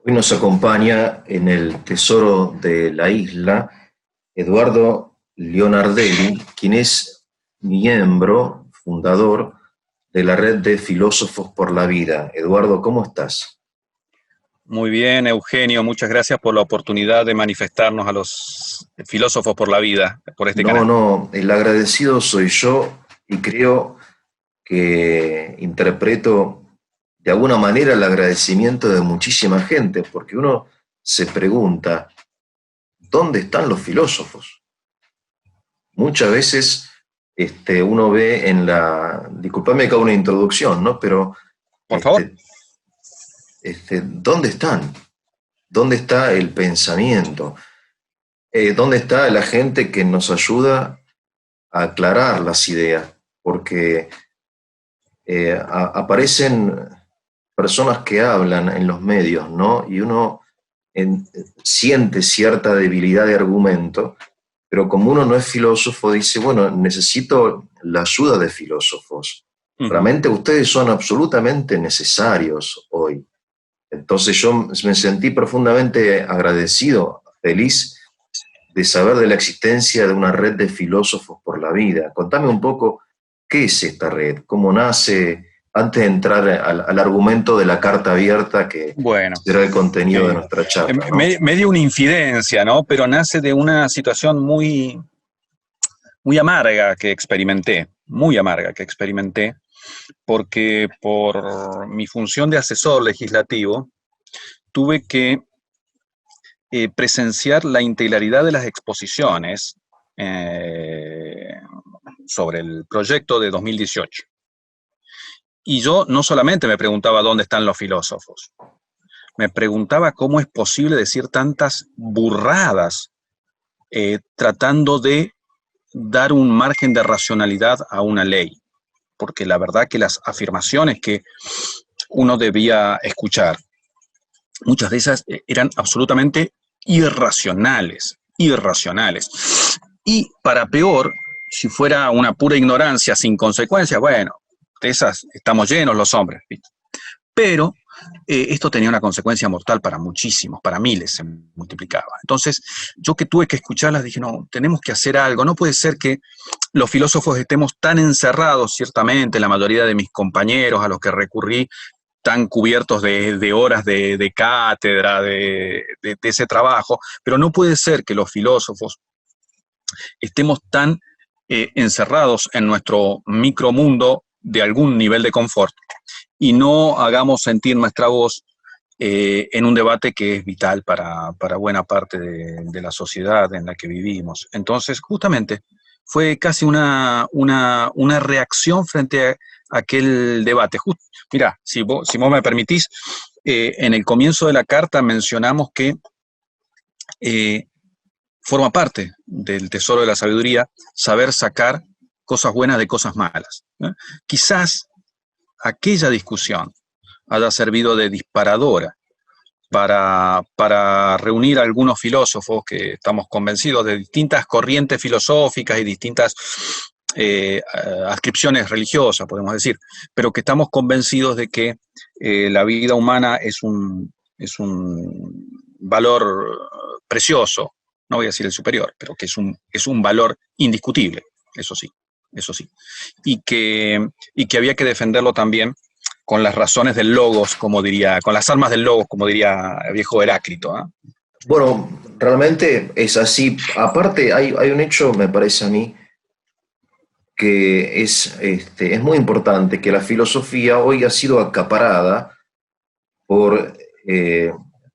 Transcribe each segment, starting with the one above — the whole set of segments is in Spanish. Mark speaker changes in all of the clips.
Speaker 1: Hoy nos acompaña en el Tesoro de la Isla Eduardo Leonardelli, quien es miembro, fundador de la Red de Filósofos por la Vida. Eduardo, ¿cómo estás?
Speaker 2: Muy bien, Eugenio, muchas gracias por la oportunidad de manifestarnos a los filósofos por la vida, por este
Speaker 1: No,
Speaker 2: canal.
Speaker 1: no, el agradecido soy yo y creo que interpreto de alguna manera el agradecimiento de muchísima gente, porque uno se pregunta, ¿dónde están los filósofos? Muchas veces uno ve en la, disculpame que hago una introducción, ¿no? Pero
Speaker 2: Por favor.
Speaker 1: este, ¿dónde están? ¿Dónde está el pensamiento? ¿Dónde está la gente que nos ayuda a aclarar las ideas? Porque aparecen personas que hablan en los medios, ¿no? Y uno siente cierta debilidad de argumento, pero como uno no es filósofo, dice, bueno, necesito la ayuda de filósofos.
Speaker 2: Ujú.
Speaker 1: Realmente ustedes son absolutamente necesarios hoy. Entonces yo me sentí profundamente agradecido, feliz de saber de la existencia de una red de filósofos por la vida. Contame un poco qué es esta red, cómo nace, antes de entrar al argumento de la carta abierta que
Speaker 2: Bueno,
Speaker 1: será el contenido de
Speaker 2: eh,
Speaker 1: nuestra charla, ¿no?
Speaker 2: me dio una infidencia, ¿no? Pero nace de una situación muy amarga que experimenté, muy amarga que experimenté, porque por mi función de asesor legislativo tuve que presenciar la integralidad de las exposiciones eh, sobre el proyecto de 2018. Y yo no solamente me preguntaba dónde están los filósofos, me preguntaba cómo es posible decir tantas burradas tratando de dar un margen de racionalidad a una ley. Porque la verdad que las afirmaciones que uno debía escuchar, muchas de esas eran absolutamente irracionales, irracionales. Y para peor, si fuera una pura ignorancia sin consecuencias, bueno, de esas estamos llenos los hombres, ¿viste? Pero esto tenía una consecuencia mortal para muchísimos, para miles se multiplicaba. Entonces, yo que tuve que escucharlas, dije, no, tenemos que hacer algo, no puede ser que los filósofos estemos tan encerrados, ciertamente, la mayoría de mis compañeros a los que recurrí, tan cubiertos de horas de cátedra, de ese trabajo, pero no puede ser que los filósofos estemos tan encerrados en nuestro micromundo de algún nivel de confort y no hagamos sentir nuestra voz en un debate que es vital para buena parte de la sociedad en la que vivimos. Entonces, justamente, fue casi una reacción frente a aquel debate. Mira, si vos me permitís, en el comienzo de la carta mencionamos que eh, forma parte del tesoro de la sabiduría saber sacar cosas buenas de cosas malas, ¿no? Quizás aquella discusión haya servido de disparadora para reunir a algunos filósofos que estamos convencidos de distintas corrientes filosóficas y distintas adscripciones religiosas, podemos decir, pero que estamos convencidos de que la vida humana es un valor precioso, no voy a decir el superior, pero que es un valor indiscutible, eso sí, y que había que defenderlo también con las razones del logos, como diría, con las armas del logos, como diría el viejo Heráclito, ¿eh?
Speaker 1: Bueno, realmente es así. Aparte, hay un hecho, me parece a mí, que es muy importante, que la filosofía hoy ha sido acaparada por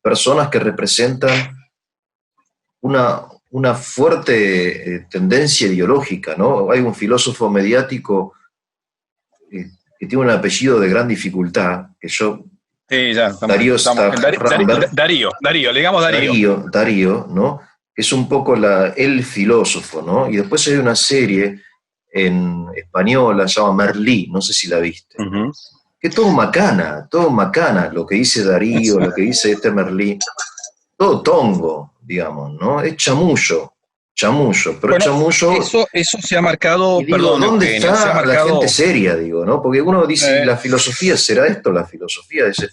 Speaker 1: personas que representan una fuerte tendencia ideológica, ¿no? Hay un filósofo mediático que tiene un apellido de gran dificultad, que yo,
Speaker 2: Sí, ya, estamos,
Speaker 1: Darío
Speaker 2: estamos.
Speaker 1: Starramberg,
Speaker 2: Darío, le digamos Darío.
Speaker 1: Darío, ¿no? Que es un poco el filósofo, ¿no? Y después hay una serie en española, se llama Merlí, no sé si la viste,
Speaker 2: Uh-huh.
Speaker 1: que todo macana, lo que dice Darío, lo que dice este Merlí, todo tongo, digamos, ¿no? Es chamullo, chamullo, pero
Speaker 2: Bueno,
Speaker 1: chamullo,
Speaker 2: eso se ha marcado,
Speaker 1: y digo,
Speaker 2: perdón,
Speaker 1: ¿dónde
Speaker 2: Eugenio, se ha
Speaker 1: está la gente
Speaker 2: marcado.
Speaker 1: seria, digo, ¿no? Porque uno dice, ¿y
Speaker 2: eh,
Speaker 1: la filosofía será esto? La filosofía dice,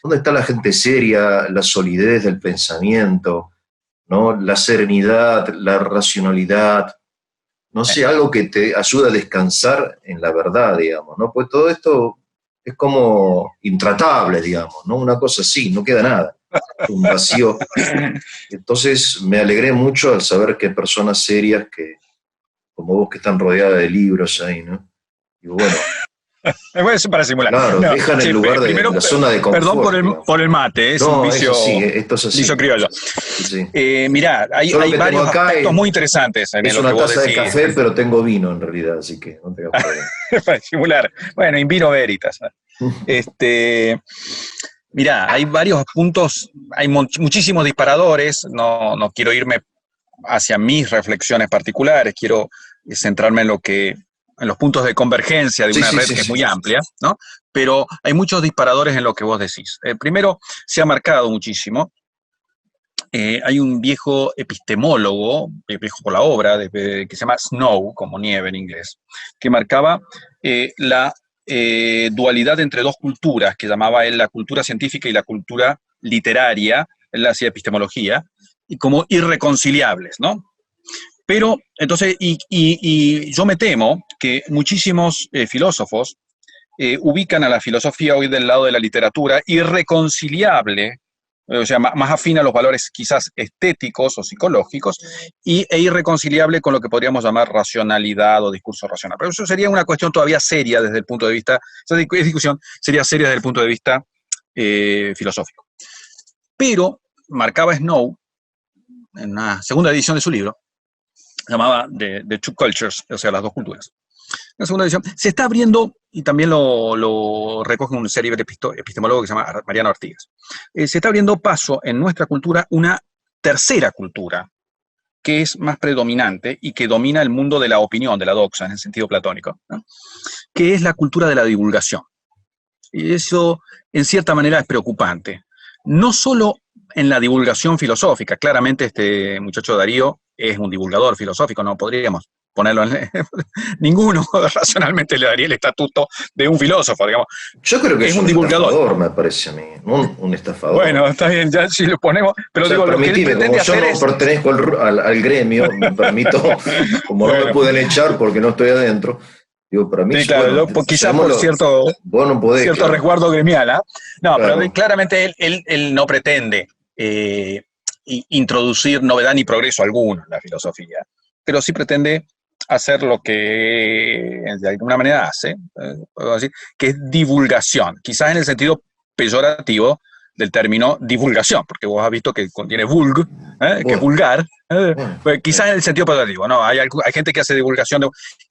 Speaker 1: ¿Dónde está la gente seria, la solidez del pensamiento, ¿no? La serenidad, la racionalidad? No sé, algo que te ayuda a descansar en la verdad, digamos, ¿no? Pues todo esto es como intratable, digamos, ¿no? Una cosa así, no queda nada, un vacío. Entonces me alegré mucho al saber que hay personas serias que, como vos, que están rodeadas de libros ahí, ¿no? Y bueno,
Speaker 2: Eso para simular.
Speaker 1: claro,
Speaker 2: No,
Speaker 1: dejan el
Speaker 2: sí,
Speaker 1: lugar de
Speaker 2: primero,
Speaker 1: la zona de
Speaker 2: perdón
Speaker 1: confort, digamos.
Speaker 2: por el mate, es un
Speaker 1: No, es así, esto es así.
Speaker 2: vicio criollo.
Speaker 1: Sí, sí.
Speaker 2: Mirá,
Speaker 1: Yo lo
Speaker 2: hay
Speaker 1: que tengo
Speaker 2: varios
Speaker 1: acá
Speaker 2: aspectos muy interesantes en
Speaker 1: es
Speaker 2: lo que
Speaker 1: una
Speaker 2: vos
Speaker 1: taza de
Speaker 2: decís.
Speaker 1: café, pero tengo vino en realidad, así que no tengas problema.
Speaker 2: Para simular. Bueno, in vino veritas. Mirá, hay varios puntos, hay muchísimos disparadores, no quiero irme hacia mis reflexiones particulares, quiero centrarme en los puntos de convergencia de
Speaker 1: Sí,
Speaker 2: una
Speaker 1: sí,
Speaker 2: red
Speaker 1: sí,
Speaker 2: que es
Speaker 1: sí.
Speaker 2: muy amplia, ¿no? Pero hay muchos disparadores en lo que vos decís. Primero, se ha marcado muchísimo. Hay un viejo epistemólogo, viejo por la obra, que se llama Snow, como nieve en inglés, que marcaba la dualidad entre dos culturas, que llamaba él la cultura científica y la cultura literaria, él hacía epistemología, y como irreconciliables, ¿no? Pero, entonces, y yo me temo que muchísimos filósofos ubican a la filosofía hoy del lado de la literatura irreconciliable, o sea, más afín a los valores quizás estéticos o psicológicos, e irreconciliable con lo que podríamos llamar racionalidad o discurso racional. Pero eso sería una cuestión todavía seria desde el punto de vista, esa discusión sería seria desde el punto de vista filosófico. Pero marcaba Snow, en una segunda edición de su libro, llamaba The Two Cultures, o sea, las dos culturas. La segunda edición se está abriendo, y también lo recoge un célebre epistemólogo que se llama Mariano Artigas. Se está abriendo paso en nuestra cultura una tercera cultura que es más predominante y que domina el mundo de la opinión, de la doxa, en el sentido platónico, ¿no? Que es la cultura de la divulgación. Y eso, en cierta manera, es preocupante. No solo en la divulgación filosófica, claramente este muchacho Darío es un divulgador filosófico, no podríamos ponerlo en... Ninguno racionalmente le daría el estatuto de un filósofo, digamos.
Speaker 1: Yo creo que
Speaker 2: Es
Speaker 1: es
Speaker 2: un
Speaker 1: un
Speaker 2: divulgador.
Speaker 1: estafador, me parece a mí. Un estafador.
Speaker 2: Bueno, está bien, ya si lo ponemos, pero
Speaker 1: O sea,
Speaker 2: digo, lo que él
Speaker 1: permitime, como
Speaker 2: pretende
Speaker 1: yo
Speaker 2: hacer
Speaker 1: no
Speaker 2: es...
Speaker 1: pertenezco al gremio, me permito, como no me
Speaker 2: Bueno,
Speaker 1: pueden echar porque no estoy adentro, digo, para mí,
Speaker 2: sí, claro,
Speaker 1: bueno,
Speaker 2: quizás por
Speaker 1: llamémoslo, vos no podés,
Speaker 2: cierto
Speaker 1: claro,
Speaker 2: resguardo gremial, ¿eh? No, pero
Speaker 1: claro.
Speaker 2: claramente él no pretende introducir novedad ni progreso alguno en la filosofía, pero sí pretende hacer lo que de alguna manera hace, puedo decir, que es divulgación, quizás en el sentido peyorativo del término divulgación, porque vos has visto que contiene vulg, que es
Speaker 1: Bueno,
Speaker 2: vulgar,
Speaker 1: bueno,
Speaker 2: pues quizás en el sentido peyorativo, ¿no? Hay gente que hace divulgación,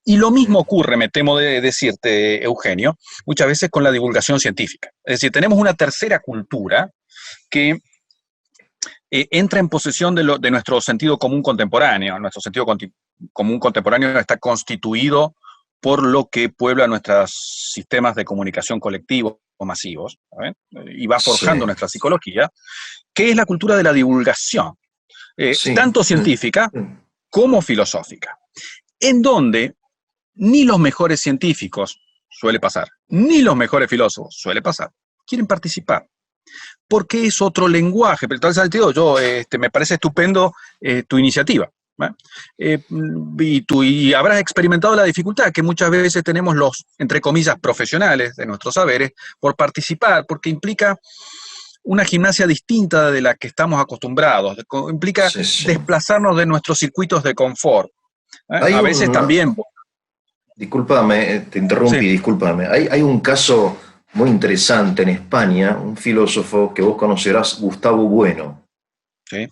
Speaker 2: y lo mismo ocurre, me temo de decirte, Eugenio, muchas veces con la divulgación científica. Es decir, tenemos una tercera cultura que entra en posesión de nuestro sentido común contemporáneo. Nuestro sentido común contemporáneo está constituido por lo que puebla nuestros sistemas de comunicación colectivos o masivos, ¿saben? Y va forjando
Speaker 1: sí,
Speaker 2: nuestra psicología, que es la cultura de la divulgación,
Speaker 1: sí,
Speaker 2: tanto científica
Speaker 1: sí,
Speaker 2: como filosófica, en donde ni los mejores científicos, suele pasar, ni los mejores filósofos, suele pasar, quieren participar. Porque es otro lenguaje, pero en tal sentido yo me parece estupendo tu iniciativa. Y habrás experimentado la dificultad que muchas veces tenemos los, entre comillas, profesionales de nuestros saberes por participar, porque implica una gimnasia distinta de la que estamos acostumbrados, implica
Speaker 1: sí, sí.
Speaker 2: desplazarnos de nuestros circuitos de confort.
Speaker 1: Hay
Speaker 2: A veces también...
Speaker 1: discúlpame, te
Speaker 2: Sí,
Speaker 1: interrumpí, discúlpame, hay un caso muy interesante en España, un filósofo que vos conocerás, Gustavo Bueno.
Speaker 2: sí,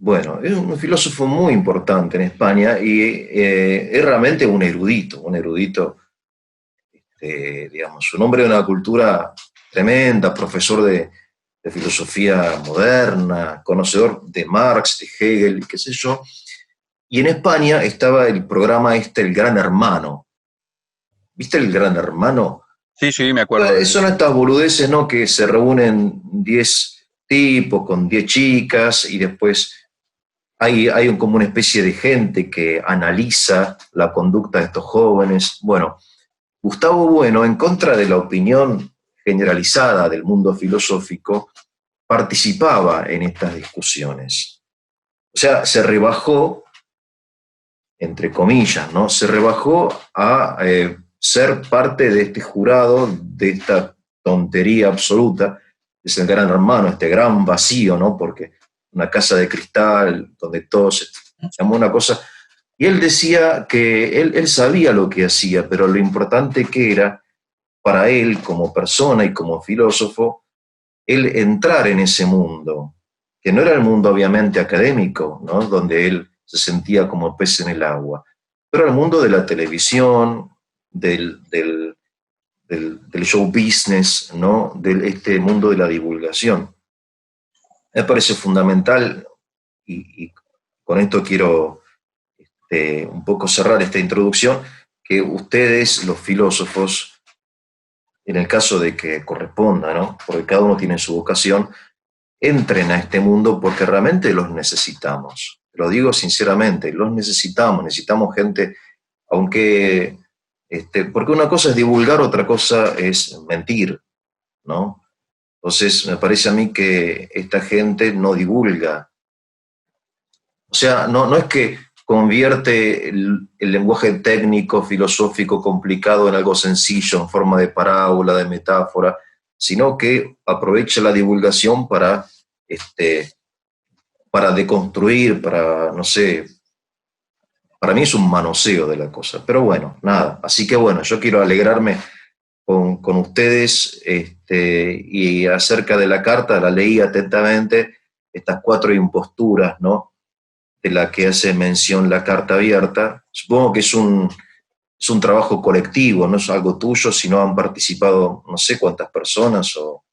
Speaker 1: Bueno, es un filósofo muy importante en España y es realmente un erudito, digamos, un hombre de una cultura tremenda, profesor de filosofía moderna, conocedor de Marx, de Hegel, qué sé yo. Y en España estaba el programa El Gran Hermano. ¿Viste el Gran Hermano?
Speaker 2: sí, me acuerdo de
Speaker 1: Son
Speaker 2: eso.
Speaker 1: estas boludeces, ¿no? Que se reúnen 10 tipos con 10 chicas y después hay como una especie de gente que analiza la conducta de estos jóvenes. Bueno, Gustavo Bueno, en contra de la opinión generalizada del mundo filosófico participaba en estas discusiones. O sea, se rebajó, entre comillas, ¿no? Se rebajó a ser parte de este jurado, de esta tontería absoluta, es el gran hermano, este gran vacío, ¿no? Porque una casa de cristal, donde todo se llamó una cosa. Y él decía que él sabía lo que hacía, pero lo importante que era para él, como persona y como filósofo, él entrar en ese mundo, que no era el mundo obviamente académico, ¿no? Donde él se sentía como pez en el agua, pero el mundo de la televisión, del show business, ¿no? De este mundo de la divulgación. Me parece fundamental, y con esto quiero un poco cerrar esta introducción, que ustedes, los filósofos, en el caso de que corresponda, ¿no? Porque cada uno tiene su vocación, entren a este mundo porque realmente los necesitamos. Lo digo sinceramente, los necesitamos gente, aunque, porque una cosa es divulgar, otra cosa es mentir, ¿no? Entonces, me parece a mí que esta gente no divulga. O sea, no es que convierte el lenguaje técnico, filosófico, complicado en algo sencillo, en forma de parábola, de metáfora, sino que aprovecha la divulgación para deconstruir, para, no sé, para mí es un manoseo de la cosa. Pero bueno, nada. Así que bueno, yo quiero alegrarme con ustedes, y acerca de la carta, la leí atentamente, estas 4 imposturas, ¿no? De la que hace mención la carta abierta. Supongo que es un trabajo colectivo, no es algo tuyo, sino han participado no sé cuántas personas, o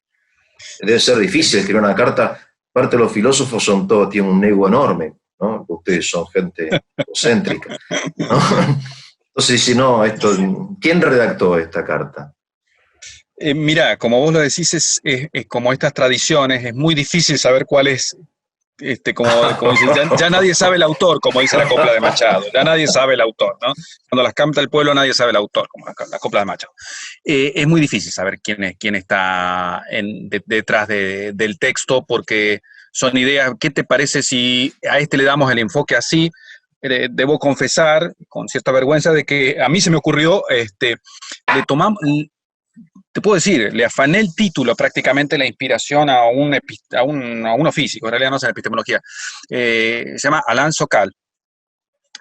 Speaker 1: debe ser difícil escribir una carta. Parte de los filósofos son todos, tienen un ego enorme, ¿no? Ustedes son gente egocéntrica, ¿no? Entonces, si no, ¿quién redactó esta carta?
Speaker 2: Mira, como vos lo decís, es como estas tradiciones, es muy difícil saber cuál es, como dice, ya nadie sabe el autor, como dice la copla de Machado, ya nadie sabe el autor, ¿no? Cuando las canta el pueblo nadie sabe el autor, como la copla de Machado. Es muy difícil saber quién está detrás del texto, porque son ideas. ¿Qué te parece si a le damos el enfoque así? Debo confesar, con cierta vergüenza, de que a mí se me ocurrió, le tomamos... Te puedo decir, le afané el título, prácticamente la inspiración a uno físico, en realidad no es en epistemología. Se llama Alain Sokal,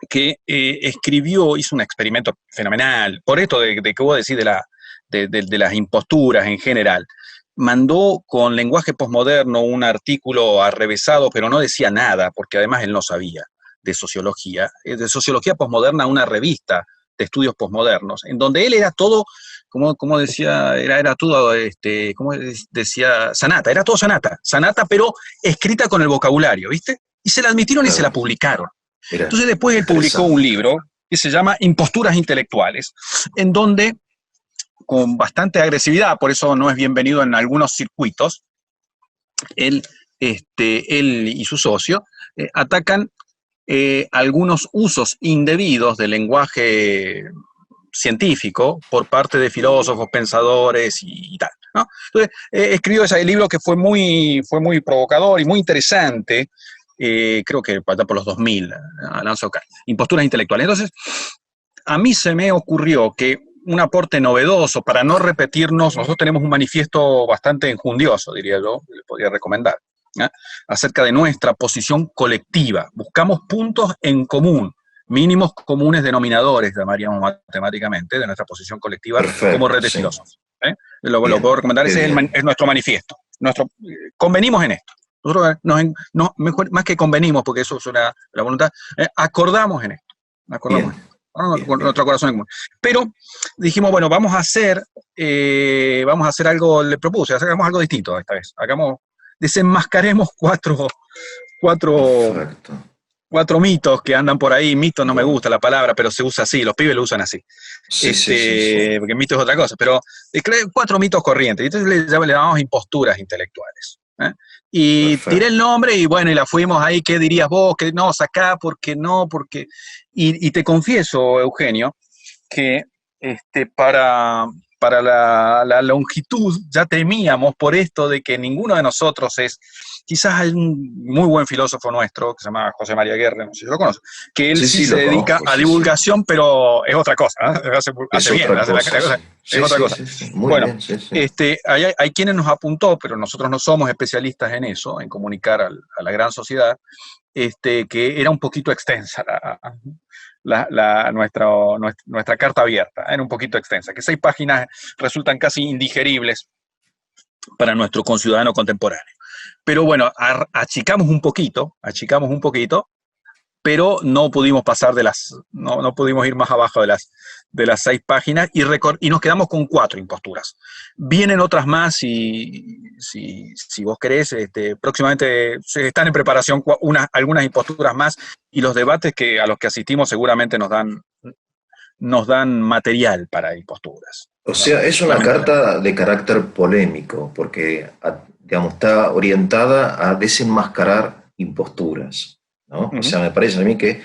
Speaker 2: que hizo un experimento fenomenal, por esto de que vos decís de las imposturas en general. Mandó con lenguaje posmoderno un artículo arrevesado, pero no decía nada, porque además él no sabía de sociología posmoderna, una revista de estudios posmodernos, en donde él era todo, como decía, era todo, como decía, sanata, era todo sanata, pero escrita con el vocabulario, ¿viste? Y se la admitieron y se la publicaron. Mira, entonces después él publicó un libro que se llama Imposturas Intelectuales, en donde, con bastante agresividad, por eso no es bienvenido en algunos circuitos, él y su socio atacan algunos usos indebidos del lenguaje científico por parte de filósofos, pensadores y tal, ¿no? Entonces, escribió ese libro que fue muy provocador y muy interesante, creo que por los 2000, Alain Sokal, Imposturas Intelectuales. Entonces, a mí se me ocurrió que un aporte novedoso, para no repetirnos, nosotros tenemos un manifiesto bastante enjundioso, diría yo, le podría recomendar, ¿eh? Acerca de nuestra posición colectiva. Buscamos puntos en común, mínimos comunes denominadores, llamaríamos matemáticamente, de nuestra posición colectiva. Perfecto, como red de filósofos. Lo puedo recomendar, ese es nuestro manifiesto. Convenimos en esto. Nosotros, mejor, más que convenimos, porque eso es la voluntad, acordamos en esto. Acordamos en esto. Con nuestro corazón en común. Pero dijimos, bueno, vamos a hacer algo, le propuse, hagamos algo distinto esta vez. Desenmascaremos cuatro mitos que andan por ahí. Mitos no me gusta la palabra, pero se usa así, los pibes lo usan así. Sí. Porque mito es otra cosa, pero 4 mitos corrientes. Entonces le llamamos imposturas intelectuales. Y perfecto. Tiré el nombre y bueno, y la fuimos ahí. ¿Qué dirías vos? Que no, sacá, porque no, porque... Y te confieso, Eugenio, que para para la longitud, ya temíamos por esto de que ninguno de nosotros es, quizás hay un muy buen filósofo nuestro, que se llama José María Guerre, no sé si lo conoce, que él sí se dedica a divulgación, pero es otra cosa, ¿eh? Hace bien, hace la cosa, es otra cosa.
Speaker 1: Sí. Muy
Speaker 2: bueno,
Speaker 1: bien, sí.
Speaker 2: Hay quienes nos apuntó, pero nosotros no somos especialistas en eso, en comunicar a la gran sociedad, que era un poquito extensa nuestra carta abierta, era un poquito extensa, que 6 páginas resultan casi indigeribles para nuestro conciudadano contemporáneo. Pero bueno, achicamos un poquito, pero no pudimos pasar no pudimos ir más abajo de las 6 páginas y nos quedamos con 4 imposturas. Vienen otras más y si vos querés, próximamente están en preparación algunas imposturas más y los debates a los que asistimos seguramente nos dan material para imposturas.
Speaker 1: O sea, es una carta de carácter polémico, porque digamos, está orientada a desenmascarar imposturas, ¿no? O sea, me parece a mí que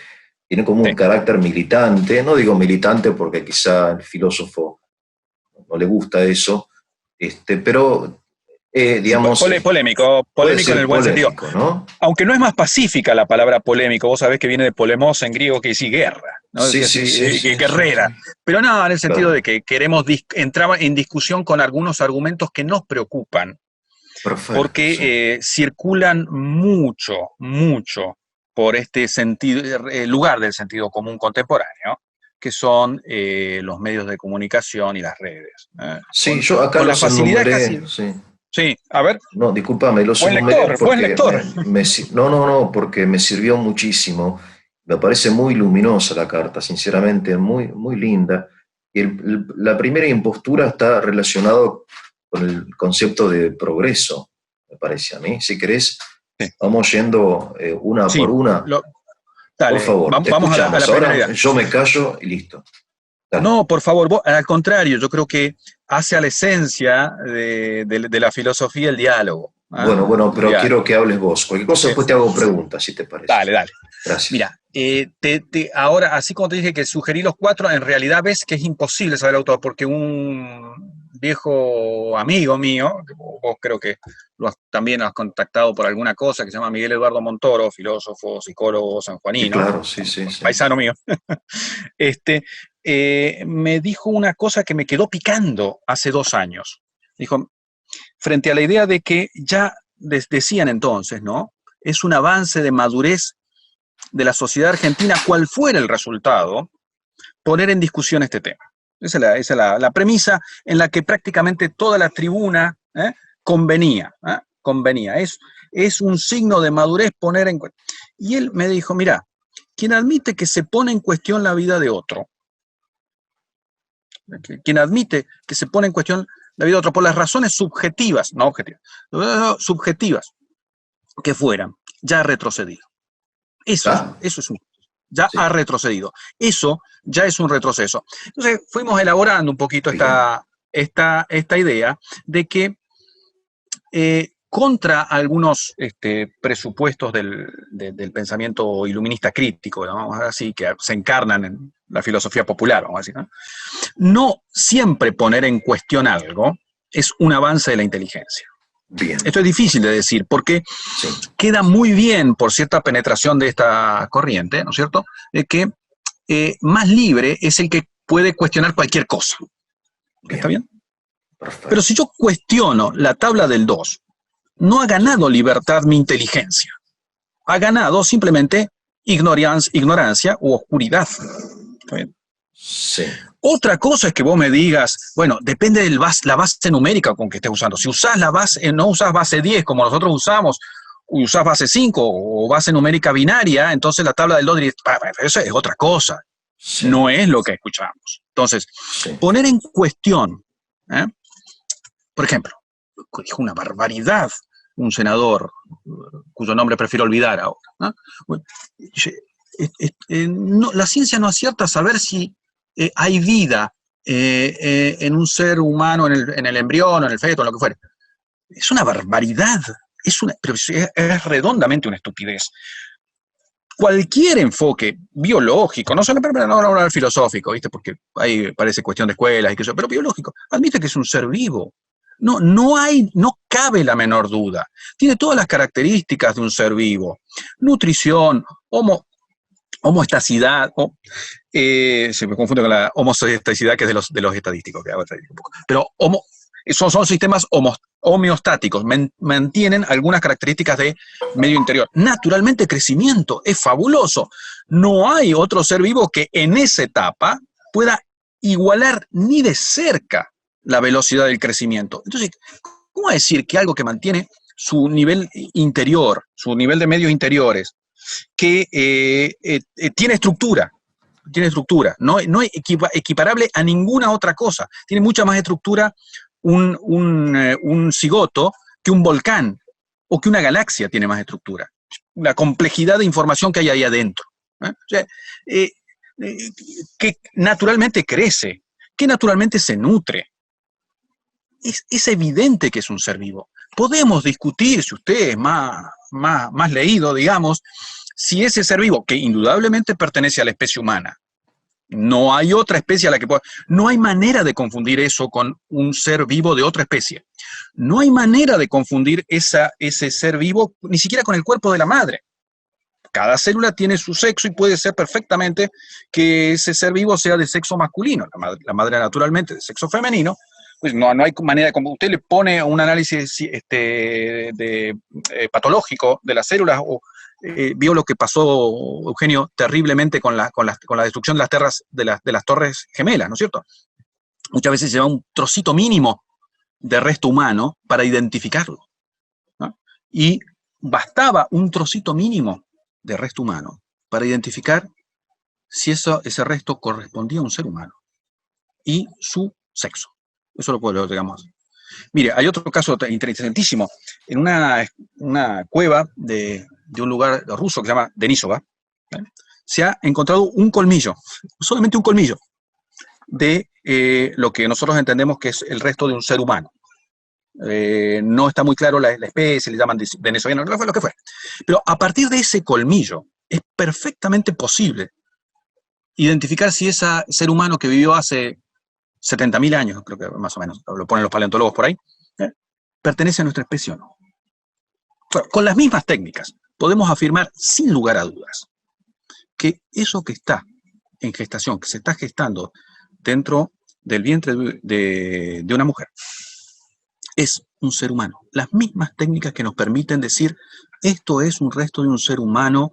Speaker 1: tiene como un carácter militante, no digo militante porque quizá el filósofo no le gusta eso, pero digamos...
Speaker 2: Polémico en el buen sentido,
Speaker 1: ¿no?
Speaker 2: Aunque no es más pacífica la palabra polémico, vos sabés que viene de polemos en griego, que dice guerra, ¿no?
Speaker 1: Sí,
Speaker 2: guerrera.
Speaker 1: Sí.
Speaker 2: Pero no, en el sentido de que queremos entrar en discusión con algunos argumentos que nos preocupan. Perfecto, porque circulan mucho por este lugar del sentido común contemporáneo, que son los medios de comunicación y las redes.
Speaker 1: Sí, yo acá los enumeré.
Speaker 2: Sí, a ver.
Speaker 1: No, discúlpame, los enumeré porque porque me sirvió muchísimo. Me parece muy luminosa la carta, sinceramente, muy, muy linda. Y la primera impostura está relacionado con el concepto de progreso, me parece a mí. Si querés, vamos yendo una por una.
Speaker 2: Dale,
Speaker 1: por favor,
Speaker 2: vamos a la
Speaker 1: ahora
Speaker 2: idea.
Speaker 1: Yo me callo y listo. Dale.
Speaker 2: No, por favor, al contrario, yo creo que hace a la esencia de la filosofía el diálogo.
Speaker 1: Bueno, pero quiero que hables vos. Cualquier cosa después te hago preguntas, si te parece.
Speaker 2: Dale.
Speaker 1: Gracias.
Speaker 2: Mira, ahora, así como te dije que sugerí los 4, en realidad ves que es imposible saber el autor, porque un viejo amigo mío, que vos creo que también has contactado por alguna cosa, que se llama Miguel Eduardo Montoro, filósofo, psicólogo sanjuanino.
Speaker 1: Sí, claro, sí.
Speaker 2: Paisano mío. Me dijo una cosa que me quedó picando hace 2 años. Dijo, frente a la idea de que ya decían entonces, ¿no? Es un avance de madurez de la sociedad argentina, cual fuera el resultado, poner en discusión este tema. Esa es la premisa en la que prácticamente toda la tribuna convenía. Es un signo de madurez poner en cuestión. Y él me dijo, mira, quien admite que se pone en cuestión la vida de otro, quien admite que se pone en cuestión la vida de otro por las razones subjetivas, no objetivas, subjetivas que fueran, ya ha retrocedido. Eso es ha retrocedido. Eso ya es un retroceso. Entonces fuimos elaborando un poquito esta idea de que contra algunos presupuestos del pensamiento iluminista crítico, ¿no? Así, que se encarnan en la filosofía popular, vamos a decir, no siempre poner en cuestión algo es un avance de la inteligencia.
Speaker 1: Bien.
Speaker 2: Esto es difícil de decir porque queda muy bien por cierta penetración de esta corriente, ¿no es cierto?, de que más libre es el que puede cuestionar cualquier cosa. ¿Está bien? Perfecto. Pero si yo cuestiono la tabla del 2, no ha ganado libertad mi inteligencia. Ha ganado simplemente ignorancia u oscuridad. ¿Está bien?
Speaker 1: Sí.
Speaker 2: Otra cosa es que vos me digas, bueno, depende de la base numérica con que estés usando. Si usás no usás base 10 como nosotros usamos, usás base 5 o base numérica binaria, entonces la tabla del 2, eso es otra cosa. Sí. No es lo que escuchamos. Entonces, poner en cuestión, por ejemplo, dijo una barbaridad un senador cuyo nombre prefiero olvidar ahora. La ciencia no acierta a saber si hay vida en un ser humano, en el embrión, en el feto, en lo que fuere. Es una barbaridad, pero es redondamente una estupidez. cualquier enfoque biológico, no solo no filosófico, ¿viste? Porque ahí parece cuestión de escuelas y que eso, pero biológico, admite que es un ser vivo. No cabe la menor duda. Tiene todas las características de un ser vivo. Nutrición, homoestasidad, se me confunde con la homoestasidad que es de los estadísticos, pero son sistemas homeostáticos, mantienen algunas características de medio interior. Naturalmente, crecimiento es fabuloso. No hay otro ser vivo que en esa etapa pueda igualar ni de cerca la velocidad del crecimiento. Entonces, ¿cómo decir que algo que mantiene su nivel interior, su nivel de medios interiores, que tiene estructura, no es equiparable a ninguna otra cosa, tiene mucha más estructura un cigoto que un volcán o que una galaxia tiene más estructura, la complejidad de información que hay ahí adentro, o sea, que naturalmente crece, que naturalmente se nutre. Es evidente que es un ser vivo. Podemos discutir, si usted es más leído, digamos, si ese ser vivo, que indudablemente pertenece a la especie humana, no hay otra especie a la que pueda... No hay manera de confundir eso con un ser vivo de otra especie. No hay manera de confundir ese ser vivo ni siquiera con el cuerpo de la madre. Cada célula tiene su sexo y puede ser perfectamente que ese ser vivo sea de sexo masculino. La madre naturalmente de sexo femenino. Pues no hay manera, como usted le pone un análisis patológico de las células, o vio lo que pasó, Eugenio, terriblemente con la destrucción de las torres gemelas, ¿no es cierto? Muchas veces se lleva un trocito mínimo de resto humano para identificarlo, ¿no? Y bastaba un trocito mínimo de resto humano para identificar si ese resto correspondía a un ser humano y su sexo. Eso lo digamos. Mire, hay otro caso interesantísimo. En una cueva de un lugar ruso que se llama Denisova, se ha encontrado un colmillo, solamente un colmillo, de lo que nosotros entendemos que es el resto de un ser humano. No está muy claro la especie, le llaman denisoviano, lo que fue. Pero a partir de ese colmillo es perfectamente posible identificar si ese ser humano que vivió hace 70.000 años, creo que más o menos, lo ponen los paleontólogos por ahí, pertenece a nuestra especie o no. Bueno, con las mismas técnicas podemos afirmar sin lugar a dudas que eso que está en gestación, que se está gestando dentro del vientre de una mujer, es un ser humano. Las mismas técnicas que nos permiten decir esto es un resto de un ser humano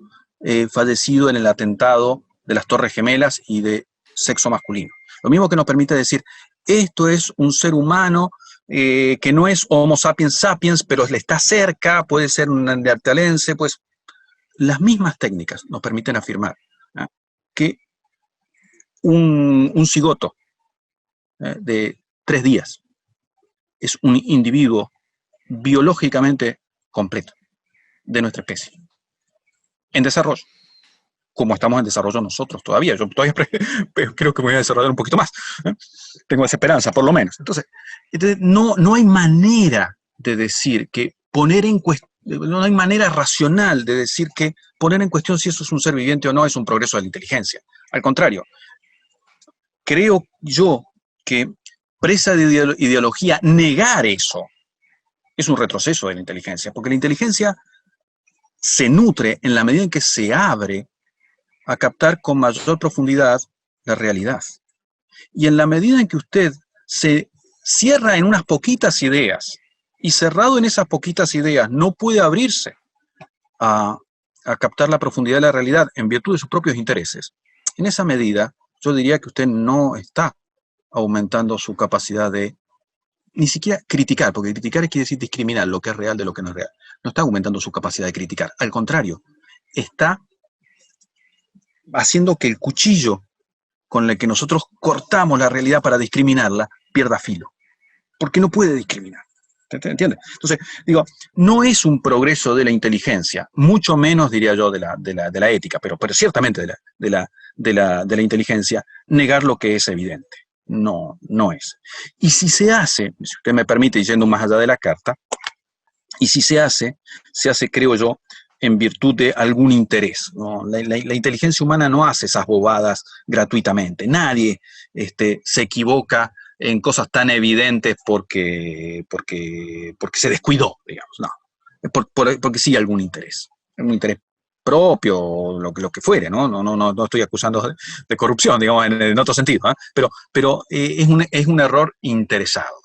Speaker 2: fallecido en el atentado de las Torres Gemelas y de sexo masculino. Lo mismo que nos permite decir, esto es un ser humano que no es Homo sapiens sapiens, pero le está cerca, puede ser un neandertalense, pues las mismas técnicas nos permiten afirmar que un cigoto de 3 días es un individuo biológicamente completo de nuestra especie, en desarrollo. Como estamos en desarrollo nosotros todavía. Yo todavía creo que me voy a desarrollar un poquito más. Tengo esa esperanza, por lo menos. Entonces no hay manera de decir que no hay manera racional de decir que poner en cuestión si eso es un ser viviente o no es un progreso de la inteligencia. Al contrario, creo yo que presa de ideología negar eso es un retroceso de la inteligencia, porque la inteligencia se nutre en la medida en que se abre a captar con mayor profundidad la realidad. Y en la medida en que usted se cierra en unas poquitas ideas, y cerrado en esas poquitas ideas no puede abrirse a captar la profundidad de la realidad en virtud de sus propios intereses, en esa medida yo diría que usted no está aumentando su capacidad de ni siquiera criticar, porque criticar quiere decir discriminar lo que es real de lo que no es real. No está aumentando su capacidad de criticar, al contrario, está haciendo que el cuchillo con el que nosotros cortamos la realidad para discriminarla pierda filo, porque no puede discriminar. ¿Entiendes? Entonces, digo, no es un progreso de la inteligencia, mucho menos, diría yo, de la ética, pero ciertamente de la inteligencia, negar lo que es evidente. No es. Y si se hace, si usted me permite, yendo más allá de la carta, y si se hace, creo yo, en virtud de algún interés, ¿no? La inteligencia humana no hace esas bobadas gratuitamente. Nadie se equivoca en cosas tan evidentes porque se descuidó, digamos. No, porque sí hay algún interés propio, o lo que fuere, ¿no? No estoy acusando de corrupción, digamos, en otro sentido, ¿eh? Pero es un error interesado.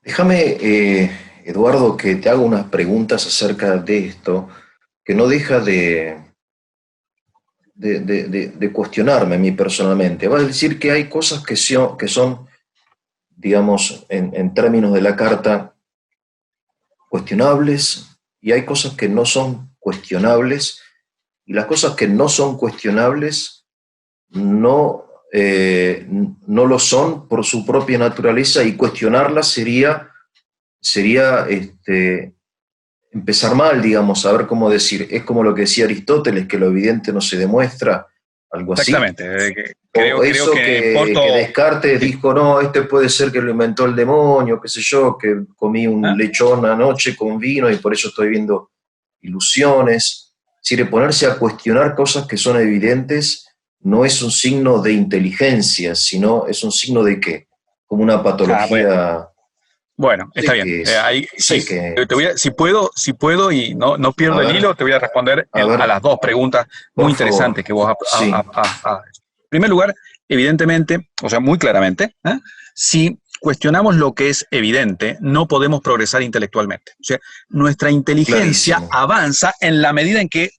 Speaker 1: Déjame, Eduardo, que te hago unas preguntas acerca de esto, que no deja de cuestionarme a mí personalmente. Va a decir que hay cosas que son, digamos, en términos de la carta, cuestionables, y hay cosas que no son cuestionables, y las cosas que no son cuestionables no lo son por su propia naturaleza, y cuestionarlas sería empezar mal, digamos, saber cómo decir. Es como lo que decía Aristóteles, que lo evidente no se demuestra, algo así.
Speaker 2: Exactamente.
Speaker 1: O eso que Descartes dijo, no, puede ser que lo inventó el demonio, qué sé yo, que comí un lechón anoche con vino y por eso estoy viendo ilusiones. Es decir, ponerse a cuestionar cosas que son evidentes no es un signo de inteligencia, sino es un signo de ¿qué? Como una patología.
Speaker 2: Bueno, está bien. Ahí, sí, si puedo y no pierdo el hilo, te voy a responder a las dos preguntas muy interesantes que vos
Speaker 1: sí.
Speaker 2: En primer lugar, evidentemente, o sea, muy claramente, si cuestionamos lo que es evidente, no podemos progresar intelectualmente. O sea, nuestra inteligencia avanza en la medida en que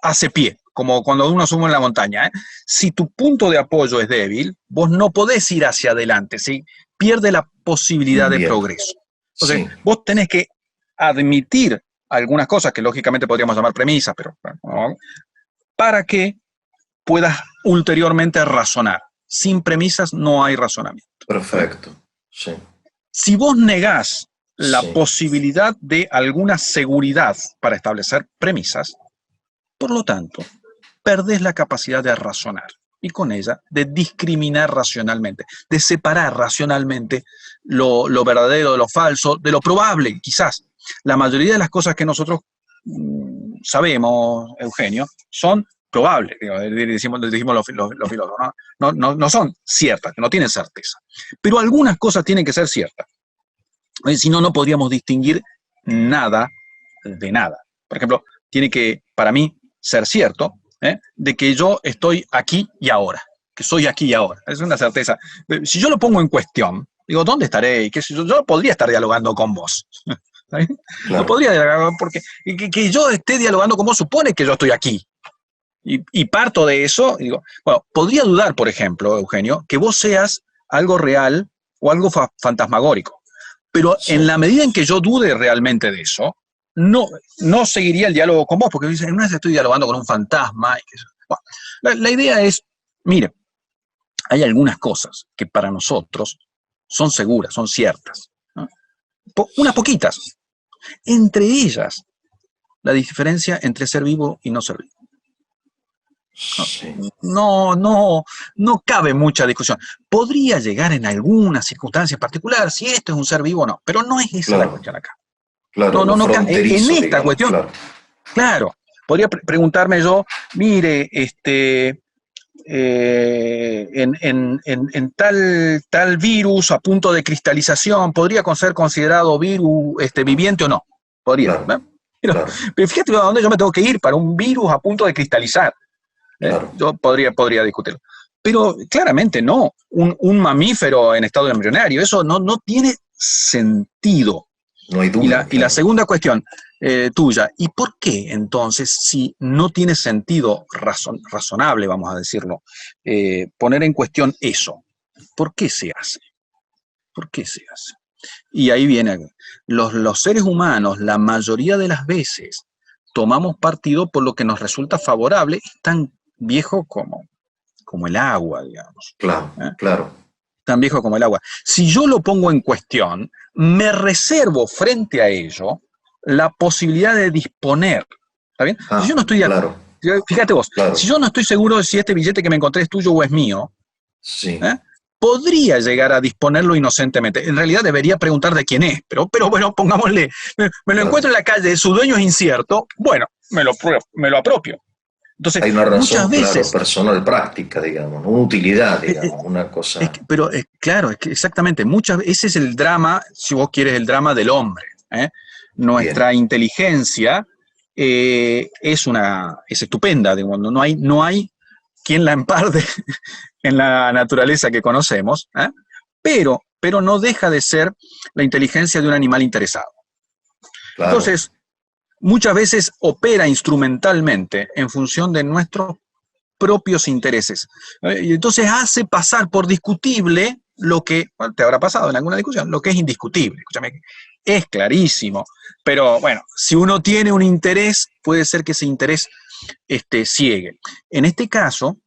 Speaker 2: hace pie, como cuando uno sube en la montaña. Si tu punto de apoyo es débil, vos no podés ir hacia adelante, ¿sí? Pierde la posibilidad de progreso. Entonces, vos tenés que admitir algunas cosas que lógicamente podríamos llamar premisas, pero ¿no? Para que puedas ulteriormente razonar. Sin premisas no hay razonamiento.
Speaker 1: Perfecto. Sí.
Speaker 2: Si vos negás la posibilidad de alguna seguridad para establecer premisas, por lo tanto, perdés la capacidad de razonar y con ella de discriminar racionalmente, de separar racionalmente lo verdadero de lo falso, de lo probable, quizás. La mayoría de las cosas que nosotros sabemos, Eugenio, son probables, dijimos los filósofos, no son ciertas, no tienen certeza. Pero algunas cosas tienen que ser ciertas. Si no, no podríamos distinguir nada de nada. Por ejemplo, tiene que, para mí, ser cierto de que yo estoy aquí y ahora, que soy aquí y ahora. Es una certeza. Si yo lo pongo en cuestión, digo, ¿dónde estaré? Yo podría estar dialogando con vos. Claro. No podría dialogar, porque que yo esté dialogando con vos supone que yo estoy aquí. Y parto de eso, digo, bueno, podría dudar, por ejemplo, Eugenio, que vos seas algo real o algo fantasmagórico. Pero en la medida en que yo dude realmente de eso, no seguiría el diálogo con vos, porque dicen, no es que estoy dialogando con un fantasma. Bueno, la idea es, mire, hay algunas cosas que para nosotros son seguras, son ciertas, ¿no? Unas poquitas. Entre ellas, la diferencia entre ser vivo y no ser vivo. No cabe mucha discusión. Podría llegar en alguna circunstancia particular si esto es un ser vivo o no, pero no es esa la cuestión acá.
Speaker 1: Claro,
Speaker 2: no en esta
Speaker 1: digamos,
Speaker 2: cuestión. Claro, podría preguntarme yo, mire, en tal virus a punto de cristalización, ¿podría ser considerado virus viviente o no? Podría. Pero fíjate a dónde yo me tengo que ir para un virus a punto de cristalizar. Yo podría discutirlo. Pero claramente no. Un mamífero en estado embrionario, eso no tiene sentido.
Speaker 1: No hay duda.
Speaker 2: Y la segunda cuestión tuya, ¿y por qué entonces, si no tiene sentido razonable, vamos a decirlo, poner en cuestión eso? ¿Por qué se hace? ¿Por qué se hace? Y ahí viene, los seres humanos, la mayoría de las veces, tomamos partido por lo que nos resulta favorable, es tan viejo como el agua, digamos.
Speaker 1: Claro.
Speaker 2: Tan viejo como el agua. Si yo lo pongo en cuestión, me reservo frente a ello la posibilidad de disponer. ¿Está bien? Si yo no estoy Fíjate vos,
Speaker 1: claro,
Speaker 2: si yo no estoy seguro de si este billete que me encontré es tuyo o es mío,
Speaker 1: sí,
Speaker 2: ¿eh? Podría llegar a disponerlo inocentemente. En realidad debería preguntar de quién es, pero bueno, pongámosle, me lo
Speaker 1: claro.
Speaker 2: encuentro en la calle, su dueño es incierto, bueno, me lo apropio. Entonces,
Speaker 1: Hay una
Speaker 2: muchas
Speaker 1: razón, claro,
Speaker 2: veces,
Speaker 1: personal, práctica, digamos, ¿no? Una utilidad, digamos, una cosa.
Speaker 2: pero claro, es que exactamente, ese es el drama, si vos quieres, el drama del hombre. ¿Eh?
Speaker 1: Bien,
Speaker 2: Nuestra inteligencia es estupenda, digamos, no hay quien la emparde en la naturaleza que conocemos, ¿eh? Pero no deja de ser la inteligencia de un animal interesado.
Speaker 1: claro,
Speaker 2: Entonces, muchas veces opera instrumentalmente en función de nuestros propios intereses. Y entonces hace pasar por discutible lo que, bueno, te habrá pasado en alguna discusión, lo que es indiscutible. Escúchame, es clarísimo, pero bueno, si uno tiene un interés, puede ser que ese interés ciegue. En este caso,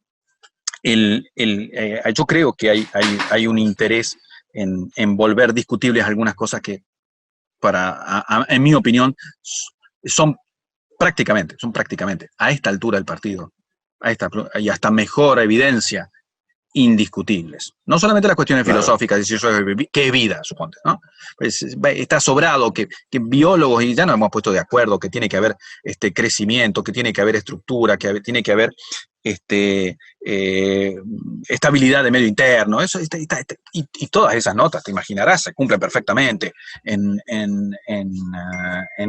Speaker 2: yo creo que hay un interés en volver discutibles algunas cosas que, en mi opinión, son son prácticamente, a esta altura del partido, y hasta mejor evidencia, indiscutibles. No solamente las cuestiones
Speaker 1: claro,
Speaker 2: filosóficas, decir qué es vida, suponte, ¿no? Pues, está sobrado que biólogos, y ya nos hemos puesto de acuerdo, que tiene que haber crecimiento, que tiene que haber estructura, tiene que haber este, eh, estabilidad de medio interno, y todas esas notas, te imaginarás, se cumplen perfectamente en